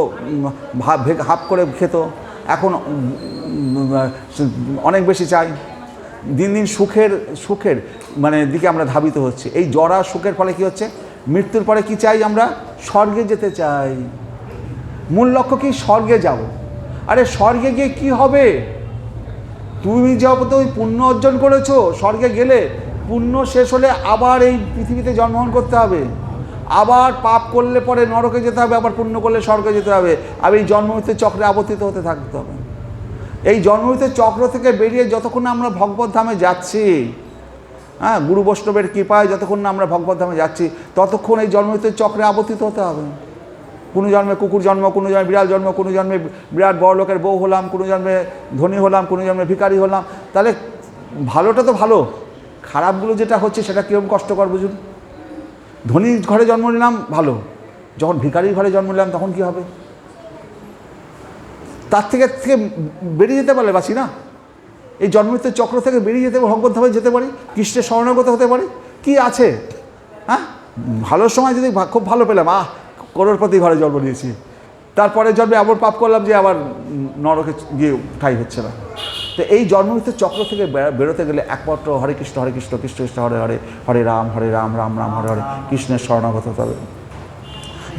হাফ করে খেত, এখন অনেক বেশি চাই। দিন দিন সুখের মানে দিকে আমরা ধাবিত হচ্ছে। এই জড়া সুখের ফলে কি হচ্ছে? মৃত্যুর পরে কি চাই? আমরা স্বর্গে যেতে চাই। মূল লক্ষ্য কি? স্বর্গে যাব। আরে স্বর্গে গিয়ে কি হবে? তুমি যত ওই পুণ্য অর্জন করেছো, স্বর্গে গেলে পুণ্য শেষ হলে আবার এই পৃথিবীতে জন্মগ্রহণ করতে হবে, আবার পাপ করলে পরে নরকে যেতে হবে, আবার পুণ্য করলে স্বর্গে যেতে হবে। আর এই জন্মমৃত্যুর চক্রে আবর্তিত হতে থাকতে হবে। এই জন্মমৃত্যুর চক্র থেকে বেরিয়ে যতক্ষণ না আমরা ভগবত ধামে যাচ্ছি, হ্যাঁ, গুরু বৈষ্ণবের কৃপায় যতক্ষণ না আমরা ভগবত ধামে যাচ্ছি, ততক্ষণ এই জন্মমৃত্যুর চক্রে আবর্তিত হতে হবে। কোনো জন্মে কুকুর জন্ম, কোনো জন্মে বিড়াল জন্ম, কোনো জন্মে বিরাট বড় লোকের বউ হলাম, কোনো জন্মে ধনী হলাম, কোনো জন্মে ভিখারি হলাম। তাহলে ভালোটা তো ভালো, খারাপগুলো যেটা হচ্ছে সেটা কীরকম কষ্টকর বুঝুন। ধনী ঘরে জন্ম নিলাম ভালো, যখন ভিখারির ঘরে জন্ম নিলাম তখন কি হবে? তার থেকে বেরিয়ে যেতে পারলে বাঁচি না? এই জন্মমৃত্যুর চক্র থেকে বেরিয়ে যেতে ভগবত ধামে যেতে পারি, কৃষ্ণের শরণাগত হতে পারি। কি আছে? হ্যাঁ, ভালো সময় যদি খুব ভালো পেলাম, করোড়পতি ঘরে জন্ম নিয়েছি, তারপরে জন্মে আবার পাপ করলাম যে আবার নরকে গিয়ে ঠাই হচ্ছে না। তো এই জন্মমৃত্যুর চক্র থেকে বেরোতে গেলে একমাত্র হরে কৃষ্ণ কৃষ্ণ কৃষ্ণ হরে হরে, হরে রাম রাম রাম হরে হরে, কৃষ্ণের শরণাগত হতে হবে।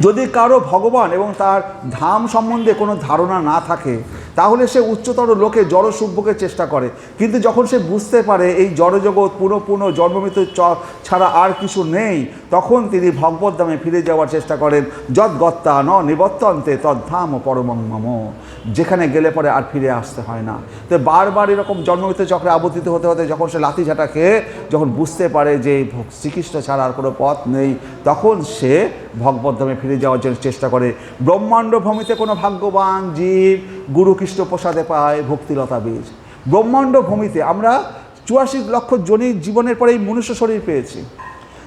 যদি কারো ভগবান এবং তার ধাম সম্বন্ধে কোনো ধারণা না থাকে, তাহলে সে উচ্চতর লোকে জড়সুভ্যকে চেষ্টা করে। কিন্তু যখন সে বুঝতে পারে এই জড়জগৎ পুনঃ জন্মমৃত্যু ছাড়া আর কিছু নেই, তখন তিনি ভগবত ধামে ফিরে যাওয়ার চেষ্টা করেন। যদ্গত্তা ন নিবর্তন্তে তদ্ধাম পরমং মম, যেখানে গেলে পরে আর ফিরে আসতে হয় না। তো বারবার এরকম জন্মমৃত্যু চক্রে আবর্তিত হতে হতে যখন সে লাথি ঝাঁটা খেয়ে যখন বুঝতে পারে যে শ্রীকৃষ্ণ ছাড়া আর কোনো পথ নেই, তখন সে ভগবত ধামে ফিরে যাওয়ার জন্য চেষ্টা করে। ব্রহ্মাণ্ড ভূমিতে কোনো ভাগ্যবান জীব গুরু কৃষ্ণ প্রসাদে পায় ভক্তিলতা বীজ। ব্রহ্মাণ্ড ভূমিতে আমরা 84 লক্ষ জনির জীবনের পরে এই মনুষ্য শরীর পেয়েছি।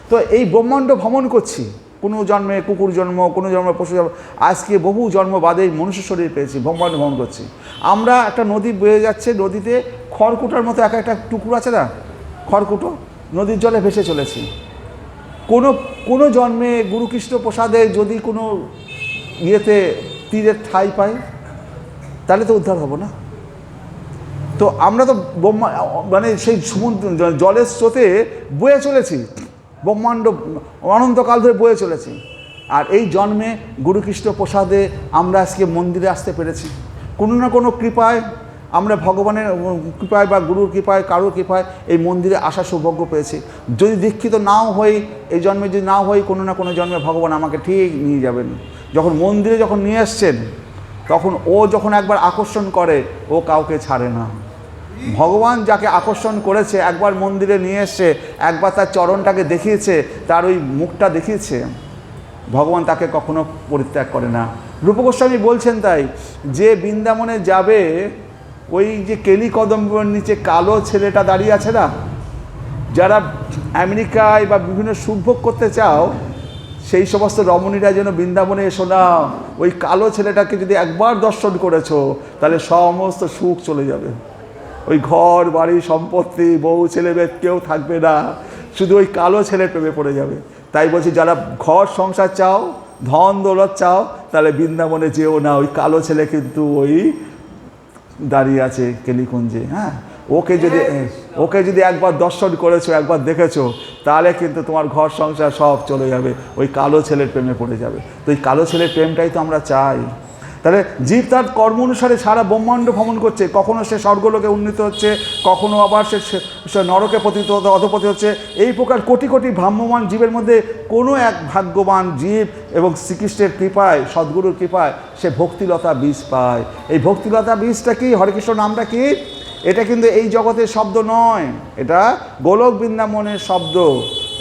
তো এই ব্রহ্মাণ্ড ভ্রমণ করছি, কোনো জন্মে কুকুর জন্ম, কোনো জন্মে পশু জন্ম, আজকে বহু জন্ম বাদে মনুষ্য শরীর পেয়েছি, ব্রহ্মাণ্ড ভ্রমণ করছি। আমরা একটা নদী বয়ে যাচ্ছে, নদীতে খড়কুটার মতো একটা টুকরো আছে না, খড়কুটো, নদীর জলে ভেসে চলেছি। কোনো জন্মে গুরুকৃষ্ণ প্রসাদে যদি কোনো ইয়েতে তীরের ঠাঁই পাই, তাহলে তো উদ্ধার হব না। তো আমরা তো মানে সেই সমুদ্র জলের স্রোতে বয়ে চলেছি, ব্রহ্মাণ্ড অনন্তকাল ধরে বয়ে চলেছি। আর এই জন্মে গুরুকৃষ্ণ প্রসাদে আমরা আজকে মন্দিরে আসতে পেরেছি। কোনো না কোনো কৃপায় আমরা ভগবানের কৃপায় বা গুরুর কৃপায়, কারোর কৃপায় এই মন্দিরে আসা সৌভাগ্য পেয়েছি। যদি দীক্ষিত নাও হই, এই জন্মে যদি নাও হই, কোনো না কোনো জন্মে ভগবান আমাকে ঠিক নিয়ে যাবেন। যখন মন্দিরে যখন নিয়ে আসছেন, তখন ও যখন একবার আকর্ষণ করে, ও কাউকে ছাড়ে না। ভগবান যাকে আকর্ষণ করেছে, একবার মন্দিরে নিয়ে এসছে, একবার তার চরণটাকে দেখিয়েছে, তার ওই মুখটা দেখিয়েছে, ভগবান তাকে কখনো পরিত্যাগ করে না। রূপ গোস্বামী বলছেন তাই, যে বৃন্দাবনে যাবে, ওই যে কেলি কদম্বের নিচে কালো ছেলেটা দাঁড়িয়ে আছে না, যারা আমেরিকায় বা বিভিন্ন সুখভোগ করতে চাও, সেই সমস্ত রমণীরা যেন বৃন্দাবনে এসো না, ওই কালো ছেলেটাকে যদি একবার দর্শন করেছো, তাহলে সমস্ত সুখ চলে যাবে। ওই ঘর বাড়ি সম্পত্তি বউ ছেলে মেয়ে কেউ থাকবে না, শুধু ওই কালো ছেলের প্রেমে পড়ে যাবে। তাই বলছি, যারা ঘর সংসার চাও, ধন দৌলত চাও, তাহলে বৃন্দাবনে যেও না, ওই কালো ছেলে কিন্তু ওই দাঁড়িয়ে আছে কেলিকুঞ্জে। হ্যাঁ, ওকে যদি একবার দর্শন করেছো, একবার দেখেছো, তাহলে কিন্তু তোমার ঘর সংসার সব চলে যাবে, ওই কালো ছেলের প্রেমে পড়ে যাবে। তো এই কালো ছেলের প্রেমটাই তো আমরা চাই। তাহলে জীব তার কর্ম অনুসারে সারা ব্রহ্মাণ্ড ভ্রমণ করছে, কখনো সে স্বর্গলোকে উন্নীত হচ্ছে, কখনো আবার সে নরকে পতিত অধপতি হচ্ছে। এই প্রকার কোটি কোটি ভ্রাম্যমান জীবের মধ্যে কোনো এক ভাগ্যবান জীব এবং শ্রীকৃষ্ণের কৃপায়, সদ্গুরুর কৃপায় সে ভক্তিলতা বীজ পায়। এই ভক্তিলতা বীজটা কি, হরেকৃষ্ণ নামটা কি, এটা কিন্তু এই জগতের শব্দ নয়, এটা গোলক বৃন্দাবনের শব্দ।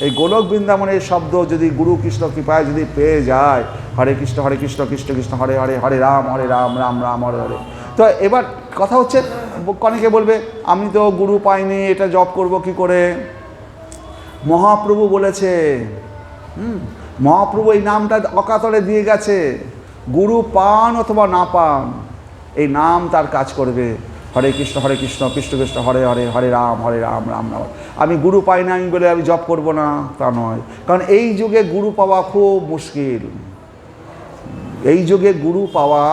এই গোলক বৃন্দাবনের শব্দ যদি গুরু কৃষ্ণ কৃপায় যদি পেয়ে যায়, হরে কৃষ্ণ কৃষ্ণ কৃষ্ণ হরে হরে, হরে রাম রাম রাম হরে হরে। তো এবার কথা হচ্ছে, অনেকে বলবে আমি তো গুরু পাইনি, এটা জপ করব কি করে? মহাপ্রভু বলেছে, মহাপ্রভু এই নামটা অকাতরে দিয়ে গেছে। গুরু পান অথবা না পান, এই নাম তার কাজ করবে। হরে কৃষ্ণ কৃষ্ণ কৃষ্ণ হরে হরে, হরে রাম রাম রাম। আমি গুরু পাই না আমি বলে আমি জপ করব না, তা নয়। কারণ এই যুগে গুরু পাওয়া খুব মুশকিল। এই যুগে গুরু পাওয়া,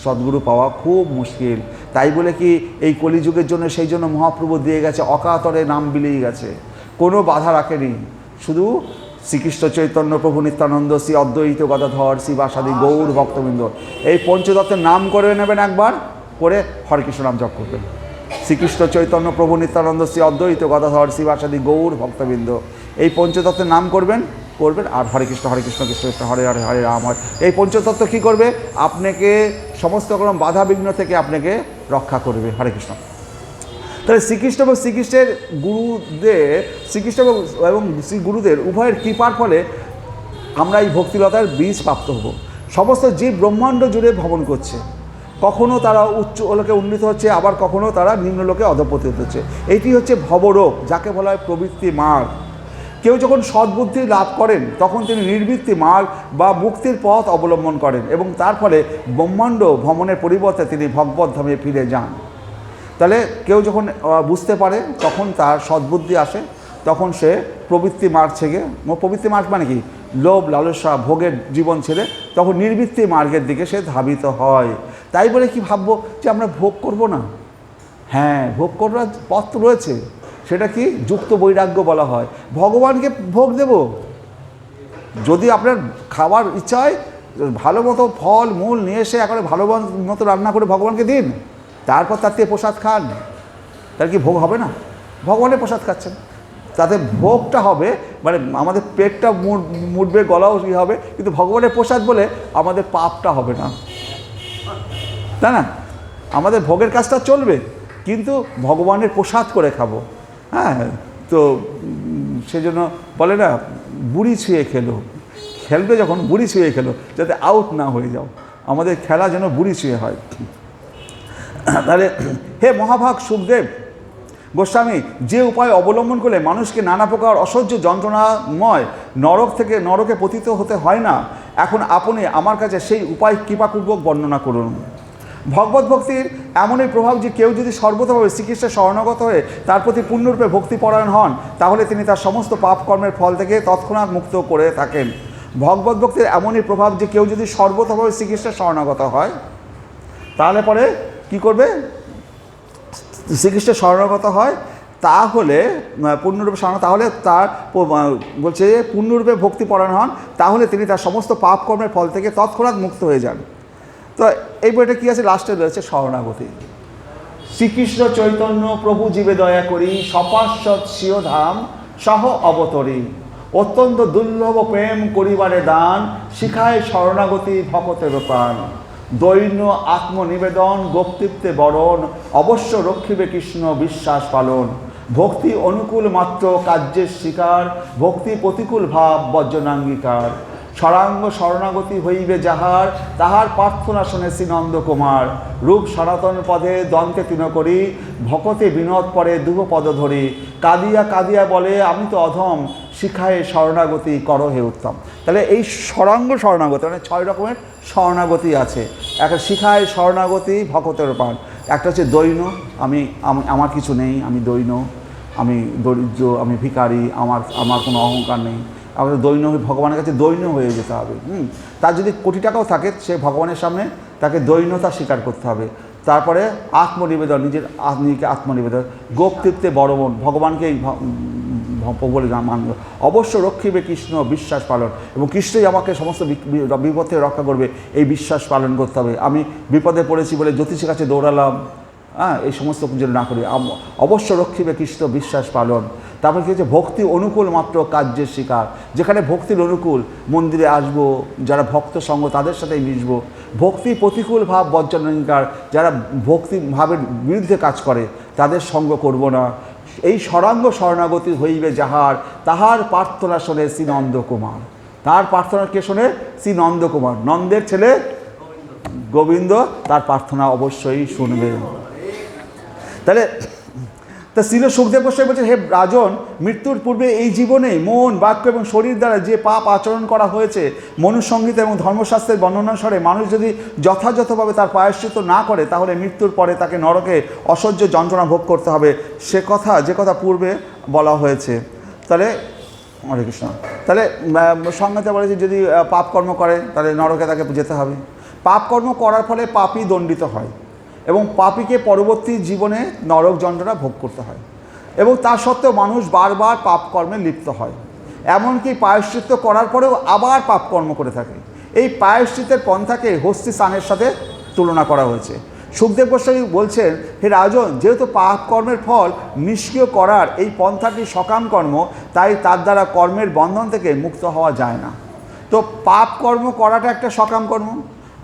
সদ্গুরু পাওয়া খুব মুশকিল। তাই বলে কি এই কলিযুগের জন্য, সেই জন্য মহাপ্রভু দিয়ে গেছে, অকাতরে নাম বিলিয়ে গেছে, কোনো বাধা রাখেনি। শুধু শ্রীকৃষ্ণ চৈতন্য প্রভু নিত্যানন্দ, শ্রী অদ্বৈত গদাধর, শ্রীবাসাদি গৌর ভক্তবৃন্দ, এই পঞ্চতত্ত্বের নাম করে নেবেন, একবার করে হরে কৃষ্ণ নাম জপ করবেন। শ্রীকৃষ্ণ চৈতন্য প্রভু নিত্যানন্দ, শ্রী অদ্বৈত গদাধর, শ্রীবাসাদি গৌর ভক্তবৃন্দ, এই পঞ্চতত্ত্বের নাম করবেন। আর হরে কৃষ্ণ কৃষ্ণ কৃষ্ণ হরে হরে, হরে রাম হরে। এই পঞ্চতত্ত্ব কী করবে? আপনাকে সমস্ত রকম বাধা বিঘ্ন থেকে আপনাকে রক্ষা করবে। হরে কৃষ্ণ। তাহলে শ্রীকৃষ্ণ এবং শ্রীকৃষ্ণের গুরুদের, শ্রীকৃষ্ণ এবং শ্রী গুরুদের উভয়ের কৃপার ফলে আমরা এই ভক্তিলতার বীজ প্রাপ্ত হব। সমস্ত জীব ব্রহ্মাণ্ড জুড়ে ভ্রমণ করছে, কখনো তারা উচ্চ লোকে উন্নীত হচ্ছে, আবার কখনো তারা নিম্নলোকে অধপতিত হচ্ছে। এইটি হচ্ছে ভবরোগ, যাকে বলা হয় প্রবৃত্তি মার্গ। কেউ যখন সদ্বুদ্ধি লাভ করেন, তখন তিনি নির্বৃত্তি মার্গ বা মুক্তির পথ অবলম্বন করেন, এবং তার ফলে ব্রহ্মাণ্ড ভ্রমণের পরিবর্তে তিনি ভগবত ধামে ফিরে যান। তাহলে কেউ যখন বুঝতে পারে, তখন তার সদ্বুদ্ধি আসে, তখন সে প্রবৃত্তি মার্গ থেকে, প্রবৃত্তি মার্গ মানে কি, লোভ লালসা ভোগের জীবন ছেড়ে তখন নির্বৃত্তি মার্গের দিকে সে ধাবিত হয়। তাই বলে কি ভাববো যে আমরা ভোগ করব না? হ্যাঁ, ভোগ করার পথ রয়েছে। সেটা কি? যুক্ত বৈরাগ্য বলা হয়। ভগবানকে ভোগ দেব, যদি আপনার খাওয়ার ইচ্ছা হয় ভালো মতো ফল মূল নিয়ে এসে একেবারে ভালো মতো রান্না করে ভগবানকে দিন, তারপর তার থেকে প্রসাদ খান। তার কি ভোগ হবে না? ভগবানের প্রসাদ খাচ্ছেন, তাতে ভোগটা হবে, মানে আমাদের পেটটা মুড়বে, গলাও কি হবে, কিন্তু ভগবানের প্রসাদ বলে আমাদের পাপটা হবে না, তাই না? আমাদের ভোগের কাজটা চলবে, কিন্তু ভগবানের প্রসাদ করে খাবো। হ্যাঁ, তো সেজন্য বলে না, বুড়ি ছুঁয়ে খেলবে যখন বুড়ি ছুঁয়ে খেলো, যাতে আউট না হয়ে যাও। আমাদের খেলা যেন বুড়ি ছুঁয়ে হয়। তাহলে হে মহাভাগ সুখদেব গোস্বামী, যে উপায় অবলম্বন করলে মানুষকে নানা প্রকার অসহ্য যন্ত্রণাময় নরকে পতিত হতে হয় না, এখন আপনি আমার কাছে সেই উপায় কৃপাপূর্বক বর্ণনা করুন। ভগবত ভক্তির এমনই প্রভাব যে কেউ যদি সর্বতভাবে শ্রীকৃষ্ণের শরণাগত হয়ে তার প্রতি পূর্ণরূপে ভক্তিপরায়ণ হন, তাহলে তিনি তার সমস্ত পাপ কর্মের ফল থেকে তৎক্ষণাৎ মুক্ত করে থাকেন। ভগবত ভক্তির এমনই প্রভাব যে কেউ যদি সর্বতভাবে শ্রীকৃষ্ণের শরণাগত হয়, তাহলে পরে কি করবে? শ্রীকৃষ্ণের শরণাগত হয়, তাহলে পূর্ণরূপে তাহলে তার বলছে পূর্ণরূপে ভক্তিপরায়ণ হন, তাহলে তিনি তার সমস্ত পাপ কর্মের ফল থেকে তৎক্ষণাৎ মুক্ত হয়ে যান। তো এই বইটা কী আছে? লাস্টে রয়েছে শরণাগতি। শ্রীকৃষ্ণ চৈতন্য প্রভু জীবে দয়া করি, সপার্শ্বদ স্বীয় ধাম সহ অবতরী, অত্যন্ত দুর্লভ প্রেম করিবারে দান, শিখায় শরণাগতি ভকতের প্রাণ, দৈন্য আত্মনিবেদন গোপতৃপ্তে বরণ, অবশ্য রক্ষিবে কৃষ্ণ বিশ্বাস পালন, ভক্তি অনুকূল মাত্র কার্যের শিকার, ভক্তি প্রতিকূল ভাব বর্জনাঙ্গীকার, সরাঙ্গ শরণাগতি হইবে যাহার, তাহার প্রার্থনা শোনে শ্রীনন্দ কুমার, রূপ সনাতন পদে দন্তে তৃণ করি, ভকতে বিনোদ পরে দুহ পদ ধরি, কাঁদিয়া কাঁদিয়া বলে আমি তো অধম, শিখায় শরণাগতি করো হে উত্তম। তাহলে এই সরাঙ্গ শরণাগতি মানে 6 রকমের শরণাগতি আছে। একটা শিখায় শরণাগতি ভকতের প্রাণ, একটা হচ্ছে দৈন্য, আমার কিছু নেই, আমি দৈন্য, আমি দরিদ্র, আমি ভিখারি, আমার কোনো অহংকার নেই। আমাদের দৈন্য ভগবানের কাছে দৈন্য হয়ে যেতে হবে। তার যদি কোটি টাকাও থাকে, সে ভগবানের সামনে তাকে দৈন্যতা স্বীকার করতে হবে। তারপরে আত্মনিবেদন, নিজেকে আত্মনিবেদন, গোপতৃপ্তে বড়মন, ভগবানকে বলে মানব, অবশ্য রক্ষিবে কৃষ্ণ বিশ্বাস পালন, এবং কৃষ্ণই আমাকে সমস্ত বিপদ থেকে রক্ষা করবে, এই বিশ্বাস পালন করতে হবে। আমি বিপদে পড়েছি বলে জ্যোতিষের কাছে দৌড়ালাম, এই সমস্ত পুজো না করি, অবশ্য রক্ষিবে কৃষ্ণ বিশ্বাস পালন। তারপরে কী হচ্ছে? ভক্তি অনুকূল মাত্র কার্যের শিকার, যেখানে ভক্তির অনুকূল, মন্দিরে আসবো, যারা ভক্ত সঙ্গ তাদের সাথেই মিশবো। ভক্তি প্রতিকূল ভাব বর্জনাঙ্গীকার, যারা ভক্তি ভাবের বিরুদ্ধে কাজ করে তাদের সঙ্গ করব না। এই সরাঙ্গ শরণাগতি হইবে যাহার, তাহার প্রার্থনা শোনে শ্রী নন্দকুমার। তার প্রার্থনা কে শোনে? শ্রী নন্দকুমার, নন্দের ছেলে গোবিন্দ তার প্রার্থনা অবশ্যই শুনবে। তাহলে তা শ্রীল সুখদেব গোস্বামী বলছেন, হে রাজন, মৃত্যুর পূর্বে এই জীবনে মন, বাক্য এবং শরীর দ্বারা যে পাপ আচরণ করা হয়েছে, মনুসংহিতা এবং ধর্মশাস্ত্রের বর্ণনানুসারে মানুষ যদি যথাযথভাবে তার প্রায়শ্চিত্ত না করে, তাহলে মৃত্যুর পরে তাকে নরকে অসহ্য যন্ত্রণা ভোগ করতে হবে, যে কথা পূর্বে বলা হয়েছে। তাহলে হরে কৃষ্ণ, তাহলে সংহিতা বলেছে যদি পাপকর্ম করে তাহলে নরকে তাকে যেতে হবে। পাপকর্ম করার ফলে পাপী দণ্ডিত হয় এবং পাপীকে পরবর্তী জীবনে নরক যন্ত্রণা ভোগ করতে হয়, এবং তা সত্ত্বেও মানুষ বারবার পাপকর্মে লিপ্ত হয়, এমনকি প্রায়শ্চিত্ত করার পরেও আবার পাপকর্ম করে থাকে। এই প্রায়শ্চিত্তের পন্থাকে হস্তি স্নানের সাথে তুলনা করা হয়েছে। সুখদেব গোস্বামী বলছেন, হে রাজন, যেহেতু পাপকর্মের ফল নিষ্ক্রিয় করার এই পন্থাটি সকাম কর্ম, তাই তার দ্বারা কর্মের বন্ধন থেকে মুক্ত হওয়া যায় না। তো পাপকর্ম করাটা একটা সকাম কর্ম,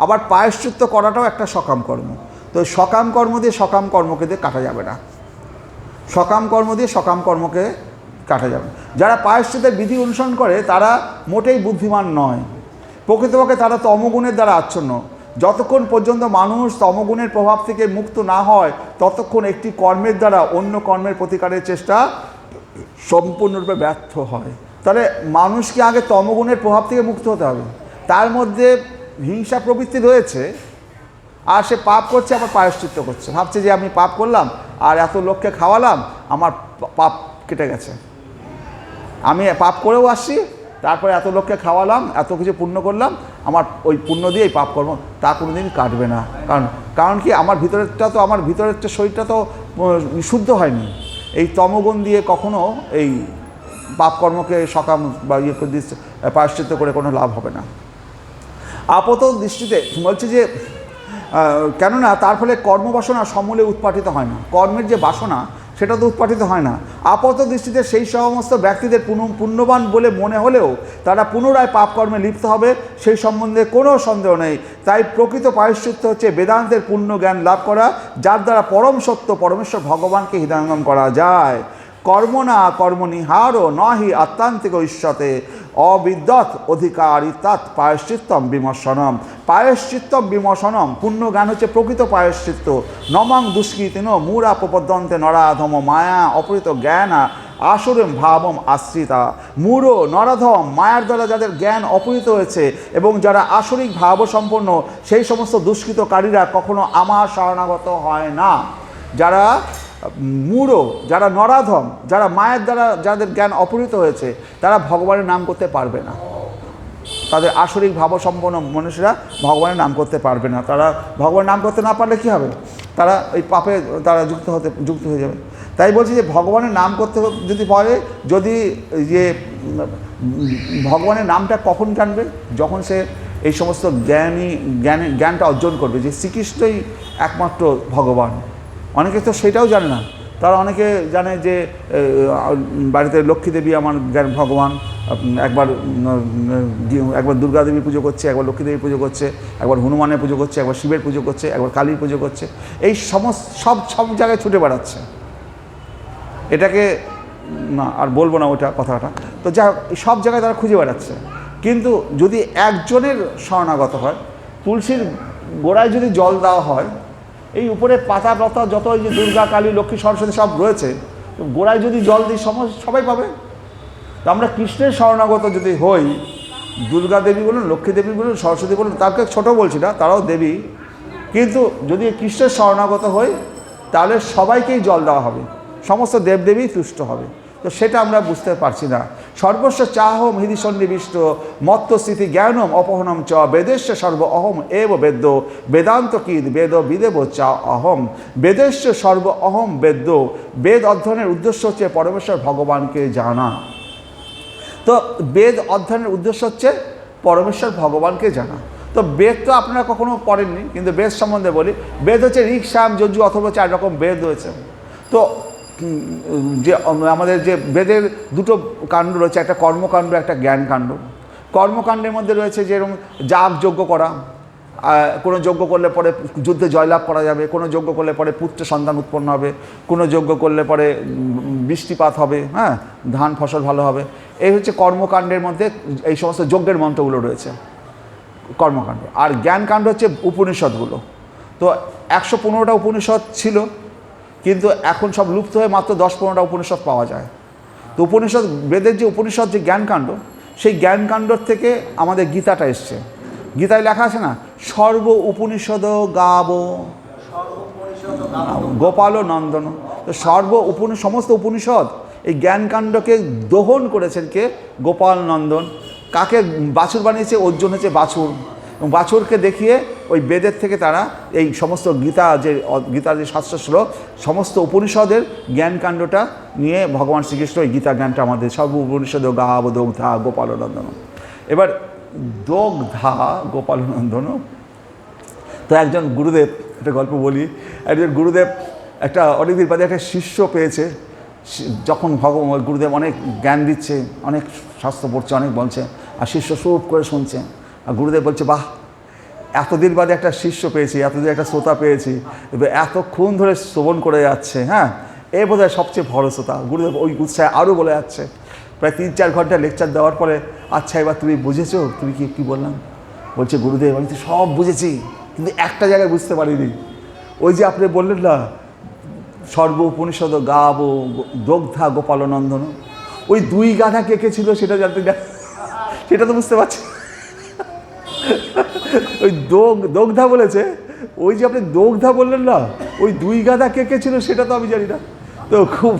আবার প্রায়শ্চিত্ত করাটাও একটা সকাম কর্ম। তো সকাম কর্ম দিয়ে সকাম কর্মকে দিয়ে কাটা যাবে না, সকাম কর্ম দিয়ে সকাম কর্মকে কাটা যাবে। যারা প্রায়শ্চিত্তের বিধি অনুসরণ করে তারা মোটেই বুদ্ধিমান নয়, প্রকৃতপক্ষে তারা তমগুণের দ্বারা আচ্ছন্ন। যতক্ষণ পর্যন্ত মানুষ তমগুণের প্রভাব থেকে মুক্ত না হয়, ততক্ষণ একটি কর্মের দ্বারা অন্য কর্মের প্রতিকারের চেষ্টা সম্পূর্ণরূপে ব্যর্থ হয়। তাহলে মানুষকে আগে তমগুণের প্রভাব থেকে মুক্ত হতে হবে। তার মধ্যে হিংসা প্রবৃত্তি রয়েছে, আর সে পাপ করছে, আবার প্রায়শ্চিত্ত করছে, ভাবছে যে আমি পাপ করলাম আর এত লোককে খাওয়ালাম, আমার পাপ কেটে গেছে। আমি পাপ করেও আসছি, তারপরে এত লোককে খাওয়ালাম, এত কিছু পুণ্য করলাম, আমার ওই পুণ্য দিয়ে পাপ কর্ম তা কোনো দিন কাটবে না। কারণ কি, আমার ভিতরের শরীরটা তো শুদ্ধ হয়নি। এই তমগুণ দিয়ে কখনো এই পাপকর্মকে সকাম বা ইয়ে করে দিচ্ছে, প্রায়শ্চিত্ত করে কোনো লাভ হবে না। আপাত দৃষ্টিতে বলছে যে কেননা তার ফলে কর্মবাসনা সমূলে উৎপাটিত হয় না, কর্মের যে বাসনা সেটা তো উৎপাটিত হয় না। আপাত দৃষ্টিতে সেই সমস্ত ব্যক্তিদের পুণ্যবান বলে মনে হলেও তারা পুনরায় পাপকর্মে লিপ্ত হবে, সেই সম্বন্ধে কোনো সন্দেহ নেই। তাই প্রকৃত প্রায়শ্চিত্ত হচ্ছে বেদান্তের পূর্ণ জ্ঞান লাভ করা, যার দ্বারা পরম সত্য পরমেশ্বর ভগবানকে হৃদয়ঙ্গম করা যায়। কর্মণা কর্মনিহারো নহি আত্মান্তিক ঈশ্বতে অবিদ্যৎ অধিকারিতাৎ প্রায়শ্চিত্তম বিমর্শনম। প্রায়শ্চিত্তম বিমর্শনম, পুণ্য জ্ঞান হচ্ছে প্রকৃত প্রায়শ্চিত্ত। নমং দুষ্কৃতিনো মূরা প্রপদ্যন্তে নরাধম মায়া অপহৃত জ্ঞানা আসুরম ভাবম আশ্রিতা। মূঢ় নরাধম মায়ার দ্বারা যাদের জ্ঞান অপহৃত হয়েছে এবং যারা আসরিক ভাবসম্পন্ন, সেই সমস্ত দুষ্কৃতকারীরা কখনো আমার শরণাগত হয় না। যারা মূঢ়, যারা নরাধম, যারা মায়ের দ্বারা যাদের জ্ঞান অপহৃত হয়েছে, তারা ভগবানের নাম করতে পারবে না। তাদের আসরিক ভাবসম্পন্ন মনুষ্যরা ভগবানের নাম করতে পারবে না। তারা ভগবানের নাম করতে না পারলে কী হবে? তারা এই পাপে তারা যুক্ত হয়ে যাবে। তাই বলছি যে ভগবানের নাম করতে যদি পারে, যদি যে ভগবানের নামটা কখন জানবে? যখন সে এই সমস্ত জ্ঞানটা অর্জন করবে যে শ্রীকৃষ্ণই একমাত্র ভগবান। অনেকে তো সেটাও জানে না। তারা অনেকে জানে যে বাড়িতে লক্ষ্মী দেবী আমার ভগবান, একবার দুর্গা দেবী পুজো করছে, একবার লক্ষ্মী দেবী পুজো করছে, একবার হনুমানের পুজো করছে, একবার শিবের পুজো করছে, একবার কালীর পুজো করছে। এই সব জায়গায় ছুটে বেড়াচ্ছে। এটাকে না আর বলবো না ওটা কথাটা। তো যা সব জায়গায় তারা খুঁজে বেড়াচ্ছে। কিন্তু যদি একজনের শরণাগত হয়, তুলসীর গোড়ায় যদি জল দেওয়া হয়, এই উপরে পাতা লতা যত এই যে দুর্গা কালী লক্ষ্মী সরস্বতী সব রয়েছে, গোড়ায় যদি জল দিই সবাই পাবে। তো আমরা কৃষ্ণের শরণাগত যদি হই, দুর্গা দেবী বলুন, লক্ষ্মী দেবী বলুন, সরস্বতী বলুন, তাকে ছোটো বলছি না, তারাও দেবী, কিন্তু যদি কৃষ্ণের শরণাগত হই তাহলে সবাইকেই জল দেওয়া হবে, সমস্ত দেবদেবী তুষ্ট হবে। তো সেটা আমরা বুঝতে পারছি না। সর্বস্ব চাহম হৃদি সন্নিবিষ্ট মত্তস্থিতি জ্ঞানম অপহনম চ বেদেশ্য সর্ব অহম এব বেদ্য বেদান্ত কিদ বেদ বিদেব চা অহম। বেদেশ্য সর্ব অহম বেদ্য, বেদ অধ্যয়নের উদ্দেশ্য হচ্ছে পরমেশ্বর ভগবানকে জানা। তো বেদ অধ্যয়নের উদ্দেশ্য হচ্ছে পরমেশ্বর ভগবানকে জানা। তো বেদ তো আপনারা কখনো পড়েননি, কিন্তু বেদ সম্বন্ধে বলি। বেদ হচ্ছে ঋক, সাম, যজু অথবা 4 রকম বেদ রয়েছে। তো যে আমাদের যে বেদের দুটো কাণ্ড রয়েছে, একটা কর্মকাণ্ড, একটা জ্ঞানকাণ্ড। কর্মকাণ্ডের মধ্যে রয়েছে যেরকম যাগ যজ্ঞ করা, কোনো যজ্ঞ করলে পরে যুদ্ধে জয়লাভ করা যাবে, কোনো যজ্ঞ করলে পরে পুত্র সন্তান উৎপন্ন হবে, কোনো যজ্ঞ করলে পরে বৃষ্টিপাত হবে, হ্যাঁ, ধান ফসল ভালো হবে। এই হচ্ছে কর্মকাণ্ডের মধ্যে এই সমস্ত যজ্ঞের মন্ত্রগুলো রয়েছে, কর্মকাণ্ড। আর জ্ঞানকাণ্ড হচ্ছে উপনিষদগুলো। তো 115টা উপনিষদ ছিল, কিন্তু এখন সব লুপ্ত হয়ে মাত্র 10-15টা উপনিষদ পাওয়া যায়। তো উপনিষদ, বেদের যে উপনিষদ যে জ্ঞানকাণ্ড, সেই জ্ঞানকাণ্ডর থেকে আমাদের গীতাটা এসছে। গীতায় লেখা আছে না, সর্ব উপনিষদ গাব গোপাল নন্দন। তো সমস্ত উপনিষদ এই জ্ঞানকাণ্ডকে দহন করেছেন কে? গোপাল নন্দন। কাকে বাছুর বানিয়েছে? অর্জুন হচ্ছে বাছুর। এবং বাছুরকে দেখিয়ে ওই বেদের থেকে তারা এই সমস্ত গীতার যে শাস্ত্র শ্লোক, সমস্ত উপনিষদের জ্ঞানকাণ্ডটা নিয়ে ভগবান শ্রীকৃষ্ণ এই গীতা জ্ঞানটা আমাদের সর্ব উপনিষদ গাব দগ্ধা গোপাল নন্দন। এবার দগ্ধা গোপাল নন্দন। তো একজন গুরুদেব, একটা গল্প বলি। একজন গুরুদেব অনেকদিন বাদে একটা শিষ্য পেয়েছে। যখন গুরুদেব অনেক জ্ঞান দিচ্ছে, অনেক শাস্ত্র পড়ছে, অনেক বলছে, আর শিষ্য চুপ করে শুনছে। আর গুরুদেব বলছে, বাহ, এতদিন বাদে একটা শিষ্য পেয়েছি, এতদিন একটা শ্রোতা পেয়েছি, এতক্ষণ ধরে শ্রবণ করে যাচ্ছে, হ্যাঁ, এ বোধহয় সবচেয়ে বড় শ্রোতা। গুরুদেব ওই উৎসাহে আরও বলে যাচ্ছে। প্রায় 3-4 ঘন্টা লেকচার দেওয়ার পরে, আচ্ছা এবার তুমি বুঝেছো? তুমি কি বললাম? বলছে, গুরুদেব আমি তো সব বুঝেছি, কিন্তু একটা জায়গায় বুঝতে পারিনি। ওই যে আপনি বললেন না, সর্ব উপনিষদ গাব দগ্ধা গোপাল নন্দন, ওই 2 গাধা কে ছিল সেটা জানতে না, সেটা তো বুঝতে পারছি। ওই দগ্ধা বলেছে, ওই যে আপনি দগ্ধা বললেন না, ওই 2 গাধা কে ছিল সেটা তো আমি জানি না। তো খুব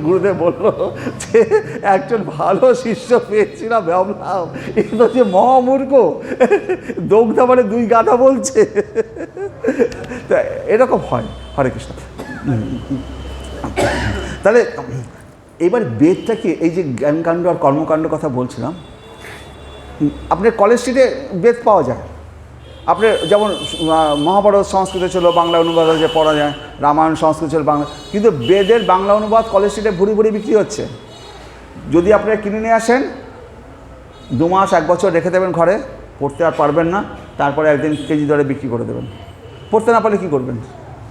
গুরুদেব বললো যে একজন ভালো শিষ্য পেয়েছিলাম, ভাবলাম এ তো যে মহামূর্খ, দগ্ধা মানে 2 গাধা বলছে। তা এরকম হয়। হরে কৃষ্ণ। তাহলে এবার বেদটাকে, এই যে জ্ঞানকাণ্ড আর কর্মকাণ্ড কথা বলছিলাম, আপনার কলেজ স্ট্রিটে বেদ পাওয়া যায়, আপনি যেমন মহাভারত সংস্কৃত ছিল, বাংলা অনুবাদ যে পড়া যায়, রামায়ণ সংস্কৃত ছিল বাংলা, কিন্তু বেদের বাংলা অনুবাদ কলেজ স্ট্রিটে ভুরি ভুরি বিক্রি হচ্ছে। যদি আপনারা কিনে নিয়ে আসেন, 2 মাস 1 বছর রেখে দেবেন ঘরে, পড়তে আর পারবেন না, তারপরে একদিন কেজি দরে বিক্রি করে দেবেন। পড়তে না পারলে কী করবেন?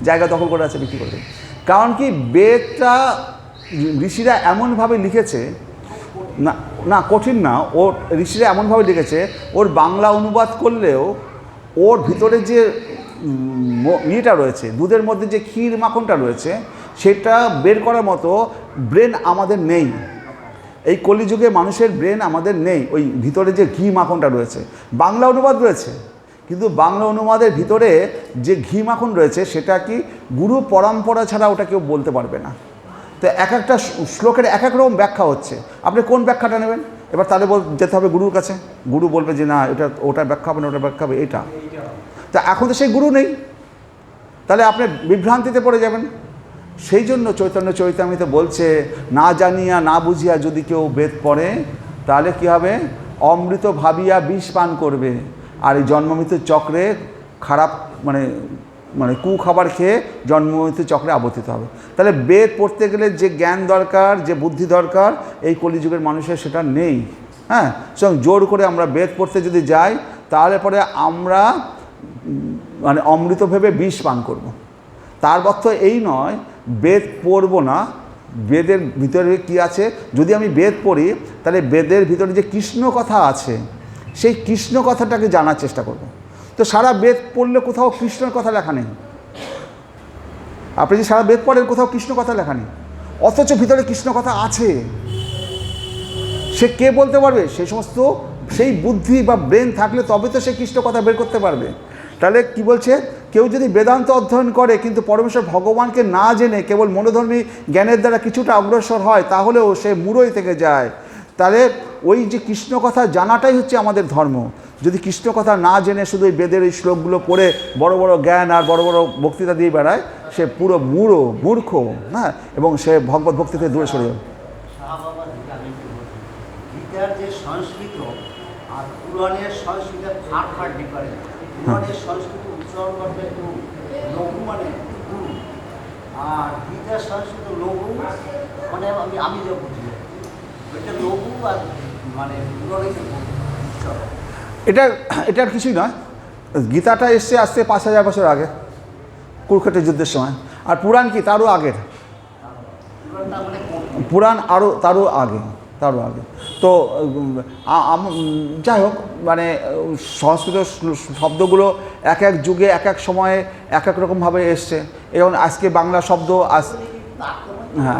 জায়গা দখল করে আছে, বিক্রি করে দেবেন। কারণ কি, বেদটা ঋষিরা এমনভাবে লিখেছে, না না কঠিন না, ওর ঋষিরা এমনভাবে লিখেছে, ওর বাংলা অনুবাদ করলেও ওর ভিতরে যে ইয়েটা রয়েছে, দুধের মধ্যে যে ক্ষীর মাখনটা রয়েছে, সেটা বের করার মতো ব্রেন আমাদের নেই। এই কলিযুগে মানুষের ব্রেন আমাদের নেই। ওই ভিতরে যে ঘি মাখনটা রয়েছে, বাংলা অনুবাদ রয়েছে, কিন্তু বাংলা অনুবাদের ভিতরে যে ঘি মাখন রয়েছে, সেটা কি গুরু পরম্পরা ছাড়া ওটা কেউ বলতে পারবে না। তো এক একটা শ্লোকের এক এক রকম ব্যাখ্যা হচ্ছে, আপনি কোন ব্যাখ্যাটা নেবেন? এবার তাহলে যেতে হবে গুরুর কাছে, গুরু বলবে যে না, এটা ওটার ব্যাখ্যা হবে না, ওটার ব্যাখ্যা হবে এটা। তা এখন তো সেই গুরু নেই, তাহলে আপনি বিভ্রান্তিতে পড়ে যাবেন। সেই জন্য চৈতন্য চৈতামৃতে বলছে, না জানিয়া না বুঝিয়া যদি কেউ বেদ পড়ে, তাহলে কী হবে? অমৃত ভাবিয়া বিষ পান করবে, আর এই জন্মমৃত্যুর চক্রে খারাপ মানে কুখাবার খেয়ে জন্মমৃত্যুর চক্রে আবর্তিত হবে। তাহলে বেদ পড়তে গেলে যে জ্ঞান দরকার, যে বুদ্ধি দরকার, এই কলিযুগের মানুষের সেটা নেই। হ্যাঁ, সুতরাং জোর করে আমরা বেদ পড়তে যদি যাই, তাহলে পরে আমরা অমৃত ভেবে বিষ পান করব। তার অর্থ এই নয় বেদ পড়ব না। বেদের ভিতরে কি আছে, যদি আমি বেদ পড়ি, তাহলে বেদের ভিতরে যে কৃষ্ণ কথা আছে, সেই কৃষ্ণ কথাটাকে জানার চেষ্টা করব। তো সারা বেদ পড়লে কোথাও কৃষ্ণের কথা লেখা নেই। আপনি যে সারা বেদ পড়েন, কোথাও কৃষ্ণ কথা লেখা নেই, অথচ ভিতরে কৃষ্ণ কথা আছে। সে কে বলতে পারবে? সেই বুদ্ধি বা ব্রেন থাকলে তবে তো সে কৃষ্ণ কথা বের করতে পারবে। তাহলে কি বলছে, কেউ যদি বেদান্ত অধ্যয়ন করে কিন্তু পরমেশ্বর ভগবানকে না জেনে কেবল মনোধর্মী জ্ঞানের দ্বারা কিছুটা অগ্রসর হয়, তাহলেও সে মূঢ়ই থেকে যায়। তাহলে ওই যে কৃষ্ণ কথা জানাটাই হচ্ছে আমাদের ধর্ম। যদি কৃষ্ণ কথা না জেনে শুধু এই বেদের এই শ্লোকগুলো পড়ে বড় বড় জ্ঞান আর বড় বড় বক্তৃতা দিয়ে বেড়ায়, সে পুরো মূর্খ, হ্যাঁ, এবং সে ভগবত ভক্তি থেকে দূরে সরে যাবে। গীতার যে সংস্কৃত আর পুরাণের সংস্কৃতের ফাট ডিফারেন্ট। পুরাণের সংস্কৃত উচ্চারণ করতে একটু লঘু, মানে গুরু, আর গীতার সংস্কৃত লঘু মানে আমি যে বুঝি এটা লঘু, আর মানে পুরাণের এটার কিছুই নয়। গীতাটা এসছে আসতে 5000 বছর আগে, কুরুক্ষেত্রের যুদ্ধের সময়। আর পুরাণ কি তারও আগের, পুরাণ তারও আগে। তো যাই হোক, মানে সংস্কৃত শব্দগুলো এক এক যুগে এক এক সময়ে এক এক রকমভাবে এসছে। এবং আজকে বাংলা শব্দ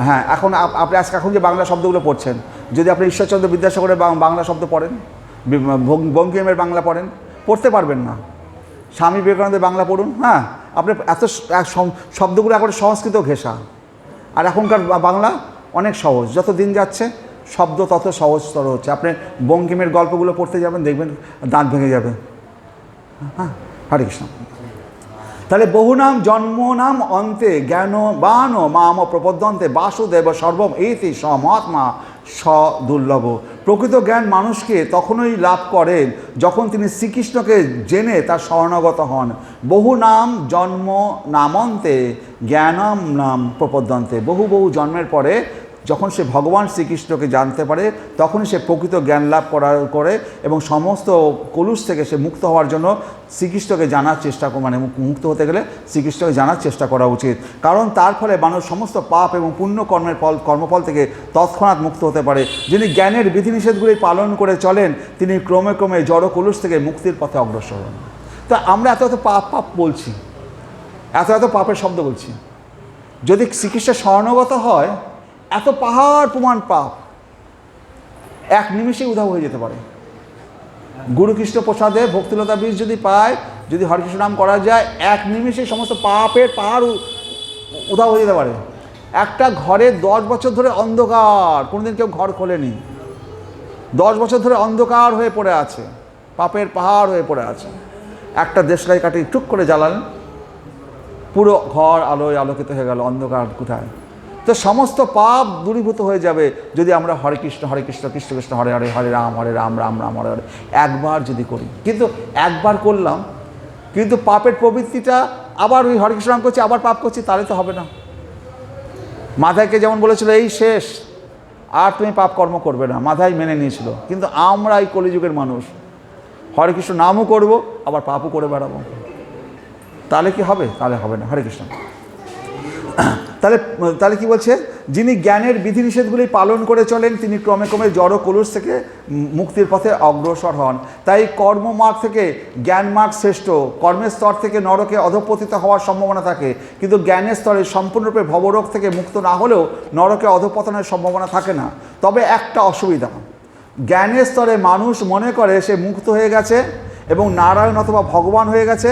হ্যাঁ, এখন আপনি এখন যে বাংলা শব্দগুলো পড়ছেন, যদি আপনি ঈশ্বরচন্দ্র বিদ্যাসাগরের বাংলা শব্দ পড়েন, বঙ্কিমের বাংলা পড়তে পারবেন না। স্বামী বিবেকানন্দের বাংলা পড়ুন, হ্যাঁ, আপনি এত শব্দগুলো এখন সংস্কৃত ঘেঁষা। আর এখনকার বাংলা অনেক সহজ, যত দিন যাচ্ছে শব্দ তত সহজতর হচ্ছে। আপনি বঙ্কিমের গল্পগুলো পড়তে যাবেন, দেখবেন দাঁত ভেঙে যাবে। হ্যাঁ, হরে কৃষ্ণ। তাহলে বহু নাম জন্ম নাম অন্তে জ্ঞান বান মাম প্রপদ্যন্তে বাসুদেব সর্বম এতি সমহাত্মা সদুর্লভ। প্রকৃত জ্ঞান মানুষকে তখনই লাভ করেন যখন তিনি শ্রীকৃষ্ণকে জেনে তার শরণাগত হন। বহু নাম জন্ম নামন্তে জ্ঞানম নাম প্রপদ্যন্তে। বহু জন্মের পরে যখন সে ভগবান শ্রীকৃষ্ণকে জানতে পারে, তখনই সে প্রকৃত জ্ঞান লাভ করে এবং সমস্ত কলুষ থেকে সে মুক্ত হওয়ার জন্য শ্রীকৃষ্ণকে জানার চেষ্টা, মানে মুক্ত হতে গেলে শ্রীকৃষ্ণকে জানার চেষ্টা করা উচিত। কারণ তার ফলে মানুষ সমস্ত পাপ এবং পুণ্য কর্মফল থেকে তৎক্ষণাৎ মুক্ত হতে পারে। যিনি জ্ঞানের বিধিনিষেধগুলি পালন করে চলেন, তিনি ক্রমে ক্রমে জড় কলুষ থেকে মুক্তির পথে অগ্রসর হন। তা আমরা এত পাপ বলছি, এত পাপের শব্দ বলছি। যদি শ্রীকৃষ্ণের শরণাগত হয়, এত পাহাড় প্রমাণ পাপ এক নিমিষেই উধাও হয়ে যেতে পারে। গুরুকৃষ্ণ প্রসাদে ভক্তিলতা বীজ যদি পায়, যদি হরিকৃষ্ণ নাম করা যায়, এক নিমিষে সমস্ত পাপের পাহাড় উধাও হয়ে যেতে পারে। একটা ঘরে 10 বছর ধরে অন্ধকার, কোনোদিন কেউ ঘর খোলেনি, 10 বছর ধরে অন্ধকার হয়ে পড়ে আছে, পাপের পাহাড় হয়ে পড়ে আছে। একটা দেশলাই কাটি টুক করে জ্বালালেন, পুরো ঘর আলোয় আলোকিত হয়ে গেল, অন্ধকার কোথায়? তো সমস্ত পাপ দূরীভূত হয়ে যাবে যদি আমরা হরে কৃষ্ণ কৃষ্ণ কৃষ্ণ হরে হরে, হরে রাম রাম রাম হরে হরে একবার যদি করি। কিন্তু একবার করলাম, কিন্তু পাপের প্রবৃত্তিটা আবার ওই হরে কৃষ্ণ নাম করছি, আবার পাপ করছি, তাহলে তো হবে না। মাথায়কে যেমন বলেছিল এই শেষ, আর তুমি পাপ কর্ম করবে না, মাথায় মেনে নিয়েছিল। কিন্তু আমরা এই কলিযুগের মানুষ হরে কৃষ্ণ নামও করব, আবার পাপও করে বেড়াবো, তাহলে কি হবে? তাহলে হবে না। হরে কৃষ্ণ। তাহলে তাহলে কি বলছে, যিনি জ্ঞানের বিধিনিষেধগুলি পালন করে চলেন তিনি ক্রমে ক্রমে জড় কলুষ থেকে মুক্তির পথে অগ্রসর হন। তাই কর্মমার্গ থেকে জ্ঞান মার্গ শ্রেষ্ঠ। কর্মের স্তর থেকে নরকে অধঃপতিত হওয়ার সম্ভাবনা থাকে, কিন্তু জ্ঞানের স্তরে সম্পূর্ণরূপে ভবরোগ থেকে মুক্ত না হলেও নরকে অধঃপতনের সম্ভাবনা থাকে না। তবে একটা অসুবিধা, জ্ঞানের স্তরে মানুষ মনে করে সে মুক্ত হয়ে গেছে এবং নারায়ণ অথবা ভগবান হয়ে গেছে,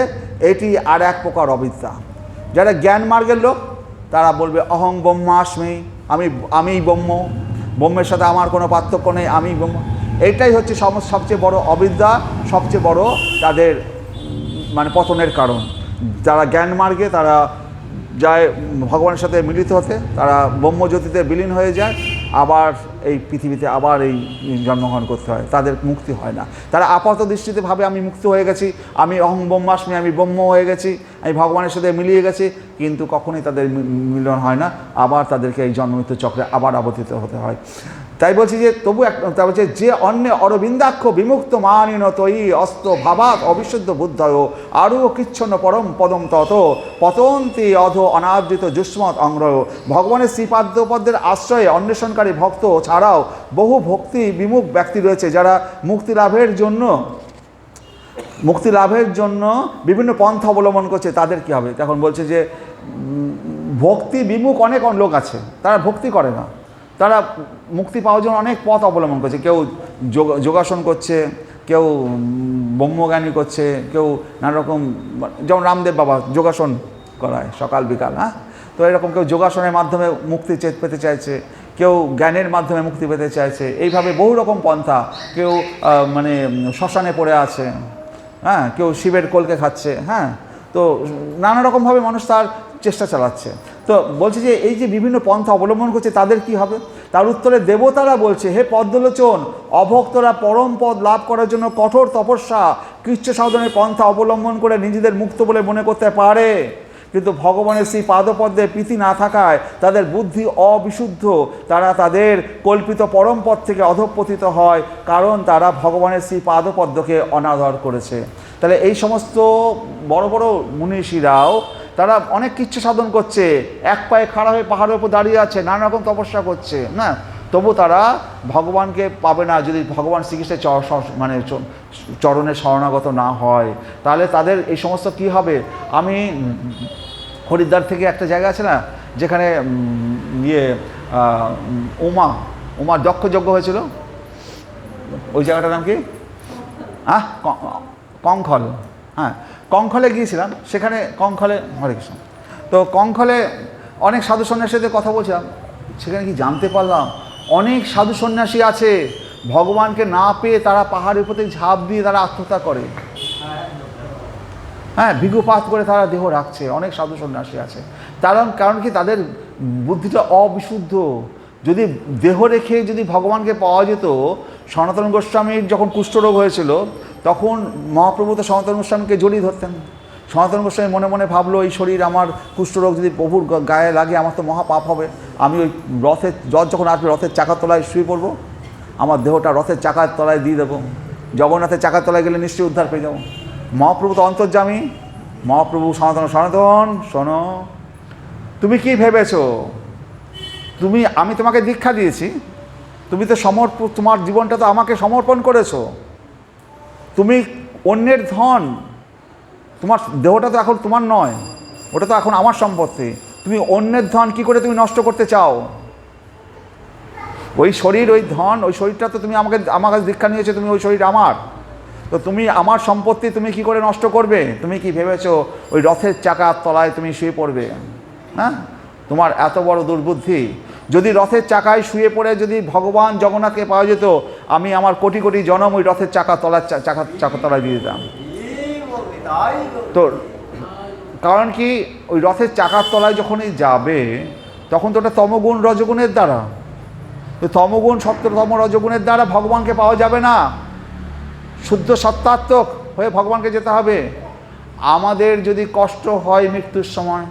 এটি আর এক প্রকার অবিদ্যা। যারা জ্ঞান মার্গের লোক তারা বলবে অহং ব্রহ্মাস্মি, আমি ব্রহ্ম, ব্রহ্মের সাথে আমার কোনো পার্থক্য নেই, আমি ব্রহ্ম। এইটাই হচ্ছে সবচেয়ে বড় অবিদ্যা, সবচেয়ে বড় তাদের মানে পতনের কারণ। যারা জ্ঞান মার্গে তারা যায় ভগবানের সাথে মিলিত হতে, তারা ব্রহ্মজ্যোতিতে বিলীন হয়ে যায়, আবার এই পৃথিবীতে আবার এই জন্মগ্রহণ করতে হয়, তাদের মুক্তি হয় না। তারা আপাত দৃষ্টিতে ভাবে আমি মুক্ত হয়ে গেছি, আমি অহং ব্রহ্মাস্মি, আমি ব্রহ্ম হয়ে গেছি, আমি ভগবানের সাথে মিলিয়ে গেছি, কিন্তু কখনোই তাদের মিলন হয় না, আবার তাদেরকে এই জন্মমৃত্যু চক্রে আবার আবর্তিত হতে হয়। তাই বলছি যে তবু তাই বলছে যে অন্যে অরবিন্দাক্ষ বিমুক্ত মানিন তৈ অস্ত ভাবাত অবিশুদ্ধ বুদ্ধয় আরও কৃচ্ছন্ন পরম পদম তত পতন্তি অধ অনাদৃত যুষ্মৎ অঙ্গ্রয়। ভগবানের শ্রীপাদ্যপদ্মের আশ্রয়ে অন্বেষণকারী ভক্ত ছাড়াও বহু ভক্তি বিমুখ ব্যক্তি রয়েছে, যারা মুক্তি লাভের জন্য বিভিন্ন পন্থা অবলম্বন করছে। তাদের কি হবে? এখন বলছে যে ভক্তি বিমুখ অনেক লোক আছে, তারা ভক্তি করে না, তারা মুক্তি পাওয়ার জন্য অনেক পথ অবলম্বন করছে। কেউ যোগাসন করছে, কেউ ব্রহ্মজ্ঞানী করছে, কেউ নানা রকম, যেমন রামদেব বাবা যোগাসন করায় সকাল বিকাল, হ্যাঁ, তো এরকম কেউ যোগাসনের মাধ্যমে মুক্তি পেতে চাইছে, কেউ জ্ঞানের মাধ্যমে মুক্তি পেতে চাইছে। এইভাবে বহু রকম পন্থা, কেউ মানে শ্মশানে পড়ে আছে, হ্যাঁ, কেউ শিবের কোলকে খাচ্ছে, হ্যাঁ, তো নানা রকমভাবে মানুষ তার চেষ্টা চালাচ্ছে। তো বলছে যে এই যে বিভিন্ন পন্থা অবলম্বন করছে তাদের কি হবে? তার উত্তরে দেবতারা বলছে, হে পদ্মলোচন, অভক্তরা পরম পদ লাভ করার জন্য কঠোর তপস্যা কৃচ্ছ সাধনের পন্থা অবলম্বন করে নিজেদের মুক্ত বলে মনে করতে পারে, কিন্তু ভগবানের সেই পাদপদ্মে প্রীতি না থাকায় তাদের বুদ্ধি অবিশুদ্ধ, তারা তাদের কল্পিত পরম পদ থেকে অধঃপতিত হয়, কারণ তারা ভগবানের সেই পাদপদ্মকে অনাদর করেছে। তাহলে এই সমস্ত বড় বড় মুনীষীরাও তারা অনেক কিছু সাধন করছে, এক পায়ে খাড়া হয়ে পাহাড়ের উপর দাঁড়িয়ে আছে, নানা রকম তপস্যা করছে, না, তবু তারা ভগবানকে পাবে না যদি ভগবান শ্রীকৃষ্ণের মানে চরণে শরণাগত না হয়। তাহলে তাদের এই সমস্ত কি হবে? আমি হরিদ্বার থেকে একটা জায়গা আছে না, যেখানে উমার দক্ষ যজ্ঞ হয়েছিল, ওই জায়গাটার নাম কি? কঙ্খল। হ্যাঁ, কঙ্খলে গিয়েছিলাম, সেখানে কঙ্খলে, হরে কৃষ্ণ, তো কঙ্খলে অনেক সাধু সন্ন্যাসীর সাথে কথা বলছিলাম, সেখানে কি জানতে পারলাম অনেক সাধু সন্ন্যাসী আছে ভগবানকে না পেয়ে তারা পাহাড়ের উপর থেকে ঝাঁপ দিয়ে তারা আত্মহত্যা করে, হ্যাঁ, বিঘুপাত করে তারা দেহ রাখছে। অনেক সাধু সন্ন্যাসী আছে, কারণ কি তাদের বুদ্ধিটা অবিশুদ্ধ। যদি দেহ রেখে যদি ভগবানকে পাওয়া যেত, সনাতন গোস্বামীর যখন কুষ্ঠরোগ হয়েছিল তখন মহাপ্রভু তো সনাতন গোস্বামীকে জড়িয়ে ধরতেন। সনাতন গোস্বামী মনে মনে ভাবলো, এই শরীর আমার কুষ্ঠরোগ যদি প্রভুর গায়ে লাগে আমার তো মহাপাপ হবে, আমি ওই রথ যখন আসবে রথের চাকার তলায় শুয়ে পড়বো, আমার দেহটা রথের চাকার তলায় দিয়ে দেবো, জগন্নাথের চাকার তলায় গেলে নিশ্চয়ই উদ্ধার পেয়ে যাবো। মহাপ্রভু তো অন্তর্যামী, মহাপ্রভু সনাতন শোনো, তুমি কি ভেবেছো আমি তোমাকে দীক্ষা দিয়েছি, তুমি তো তোমার জীবনটা তো আমাকে সমর্পণ করেছো, তুমি অন্যের ধন, তোমার দেহটা তো এখন তোমার নয়, ওটা তো এখন আমার সম্পত্তি, তুমি অন্যের ধন কি করে তুমি নষ্ট করতে চাও? ওই শরীর, ওই ধন, ওই শরীরটা তো তুমি আমার কাছে দীক্ষা নিয়েছো, তুমি ওই শরীর আমার, তো তুমি আমার সম্পত্তি তুমি কি করে নষ্ট করবে? তুমি কি ভেবেছো ওই রথের চাকার তলায় তুমি শুয়ে পড়বে? হ্যাঁ, তোমার এত বড় দুর্বুদ্ধি। যদি রথের চাকায় শুয়ে পড়ে যদি ভগবান জগন্নাথকে পাওয়া যেত, আমি আমার কোটি কোটি জনম ওই রথের চাকার তলায় দিয়ে দিতাম। তো কারণ কি, ওই রথের চাকার তলায় যখনই যাবে তখন তো ওটা তমগুণ রজগুণের দ্বারা, তো তমগুণ সপ্তম রজগুণের দ্বারা ভগবানকে পাওয়া যাবে না, শুদ্ধ সত্তাত্মক হয়ে ভগবানকে যেতে হবে। আমাদের যদি কষ্ট হয় মৃত্যুর সময়,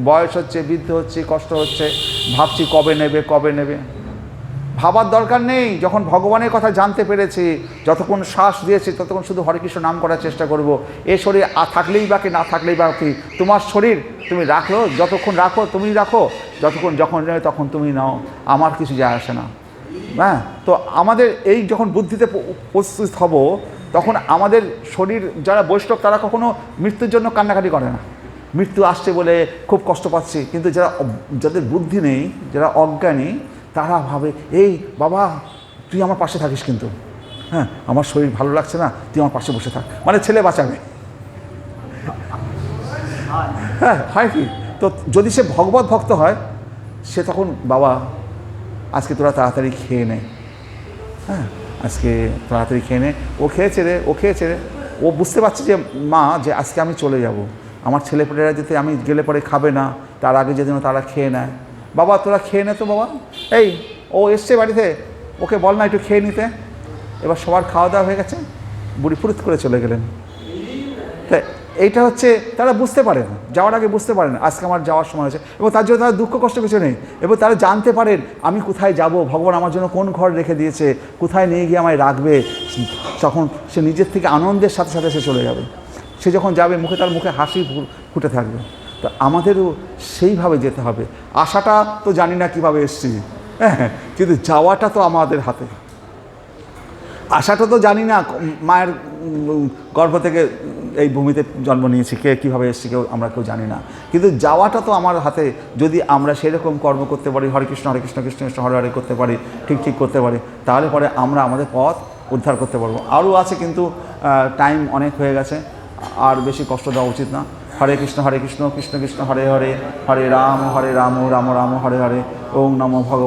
বয়স হচ্ছে, বৃদ্ধ হচ্ছে, কষ্ট হচ্ছে, ভাবছি কবে নেবে কবে নেবে, ভাবার দরকার নেই। যখন ভগবানের কথা জানতে পেরেছি, যতক্ষণ শ্বাস দিয়েছি ততক্ষণ শুধু হরে কৃষ্ণ নাম করার চেষ্টা করব। এ শরীর থাকলেই বা কি না থাকলেই বা কি, তোমার শরীর তুমি রাখো, যতক্ষণ রাখো তুমি রাখো, যতক্ষণ যখন নেবে তখন তুমি নাও, আমার কিছু যায় আসে না। হ্যাঁ, তো আমাদের এই যখন বুদ্ধিতে উপস্থিত হব, তখন আমাদের শরীর, যারা বৈষ্ণব তারা কখনো মৃত্যুর জন্য কান্নাকাটি করে না, মৃত্যু আসছে বলে খুব কষ্ট পাচ্ছি। কিন্তু যাদের বুদ্ধি নেই, যারা অজ্ঞানী, তারা ভাবে এই বাবা তুই আমার পাশে থাকিস, কিন্তু হ্যাঁ আমার শরীর ভালো লাগছে না, তুই আমার পাশে বসে থাক, মানে ছেলে বাঁচাবে। হ্যাঁ, হয় কি? তো যদি সে ভগবত ভক্ত হয়, সে তখন বাবা আজকে তোরা তাড়াতাড়ি খেয়ে নে, হ্যাঁ আজকে তাড়াতাড়ি খেয়ে নে, ও খেয়েছে রে, ও খেয়েছে রে, ও বুঝতে পারছে যে মা যে আজকে আমি চলে যাব, আমার ছেলেপেলেরা যেতে আমি গেলে পরে খাবে না, তার আগে যেদিন তারা খেয়ে নেয়, বাবা তোরা খেয়ে নে তো বাবা, এই ও এসছে বাড়িতে, ওকে বল না একটু খেয়ে নিতে। এবার সবার খাওয়া দাওয়া হয়ে গেছে, বুড়ি ফুরুত করে চলে গেলেন। তাই এইটা হচ্ছে তারা বুঝতে পারেন, যাওয়ার আগে বুঝতে পারেন আজকে আমার যাওয়ার সময় হয়েছে, এবং তার জন্য তারা দুঃখ কষ্ট কিছু নেই, এবং তারা জানতে পারেন আমি কোথায় যাব, ভগবান আমার জন্য কোন ঘর রেখে দিয়েছে, কোথায় নিয়ে গিয়ে আমায় রাখবে। তখন সে নিজের থেকে আনন্দের সাথে সাথে সে চলে যাবে। সে যখন যাবে মুখে তার মুখে হাসি ফুটে থাকবে। তো আমাদেরও সেইভাবে যেতে হবে। আশাটা তো জানি না কীভাবে এসছি, হ্যাঁ, কিন্তু যাওয়াটা তো আমাদের হাতে। আশাটা তো জানি না মায়ের গর্ভ থেকে এই ভূমিতে জন্ম নিয়েছি, কে কীভাবে এসেছি আমরা কেউ জানি না, কিন্তু যাওয়াটা তো আমার হাতে। যদি আমরা সেরকম কর্ম করতে পারি, হরে কৃষ্ণ কৃষ্ণ কৃষ্ণ হরে হরে করতে পারি, ঠিক করতে পারি, তাহলে পরে আমরা আমাদের পথ উদ্ধার করতে পারবো। আরও আছে, কিন্তু টাইম অনেক হয়ে গেছে, আর বেশি কষ্ট দেওয়া উচিত না। হরে কৃষ্ণ কৃষ্ণ কৃষ্ণ হরে হরে, হরে রাম রাম রাম হরে হরে, ওং নমো ভগবান।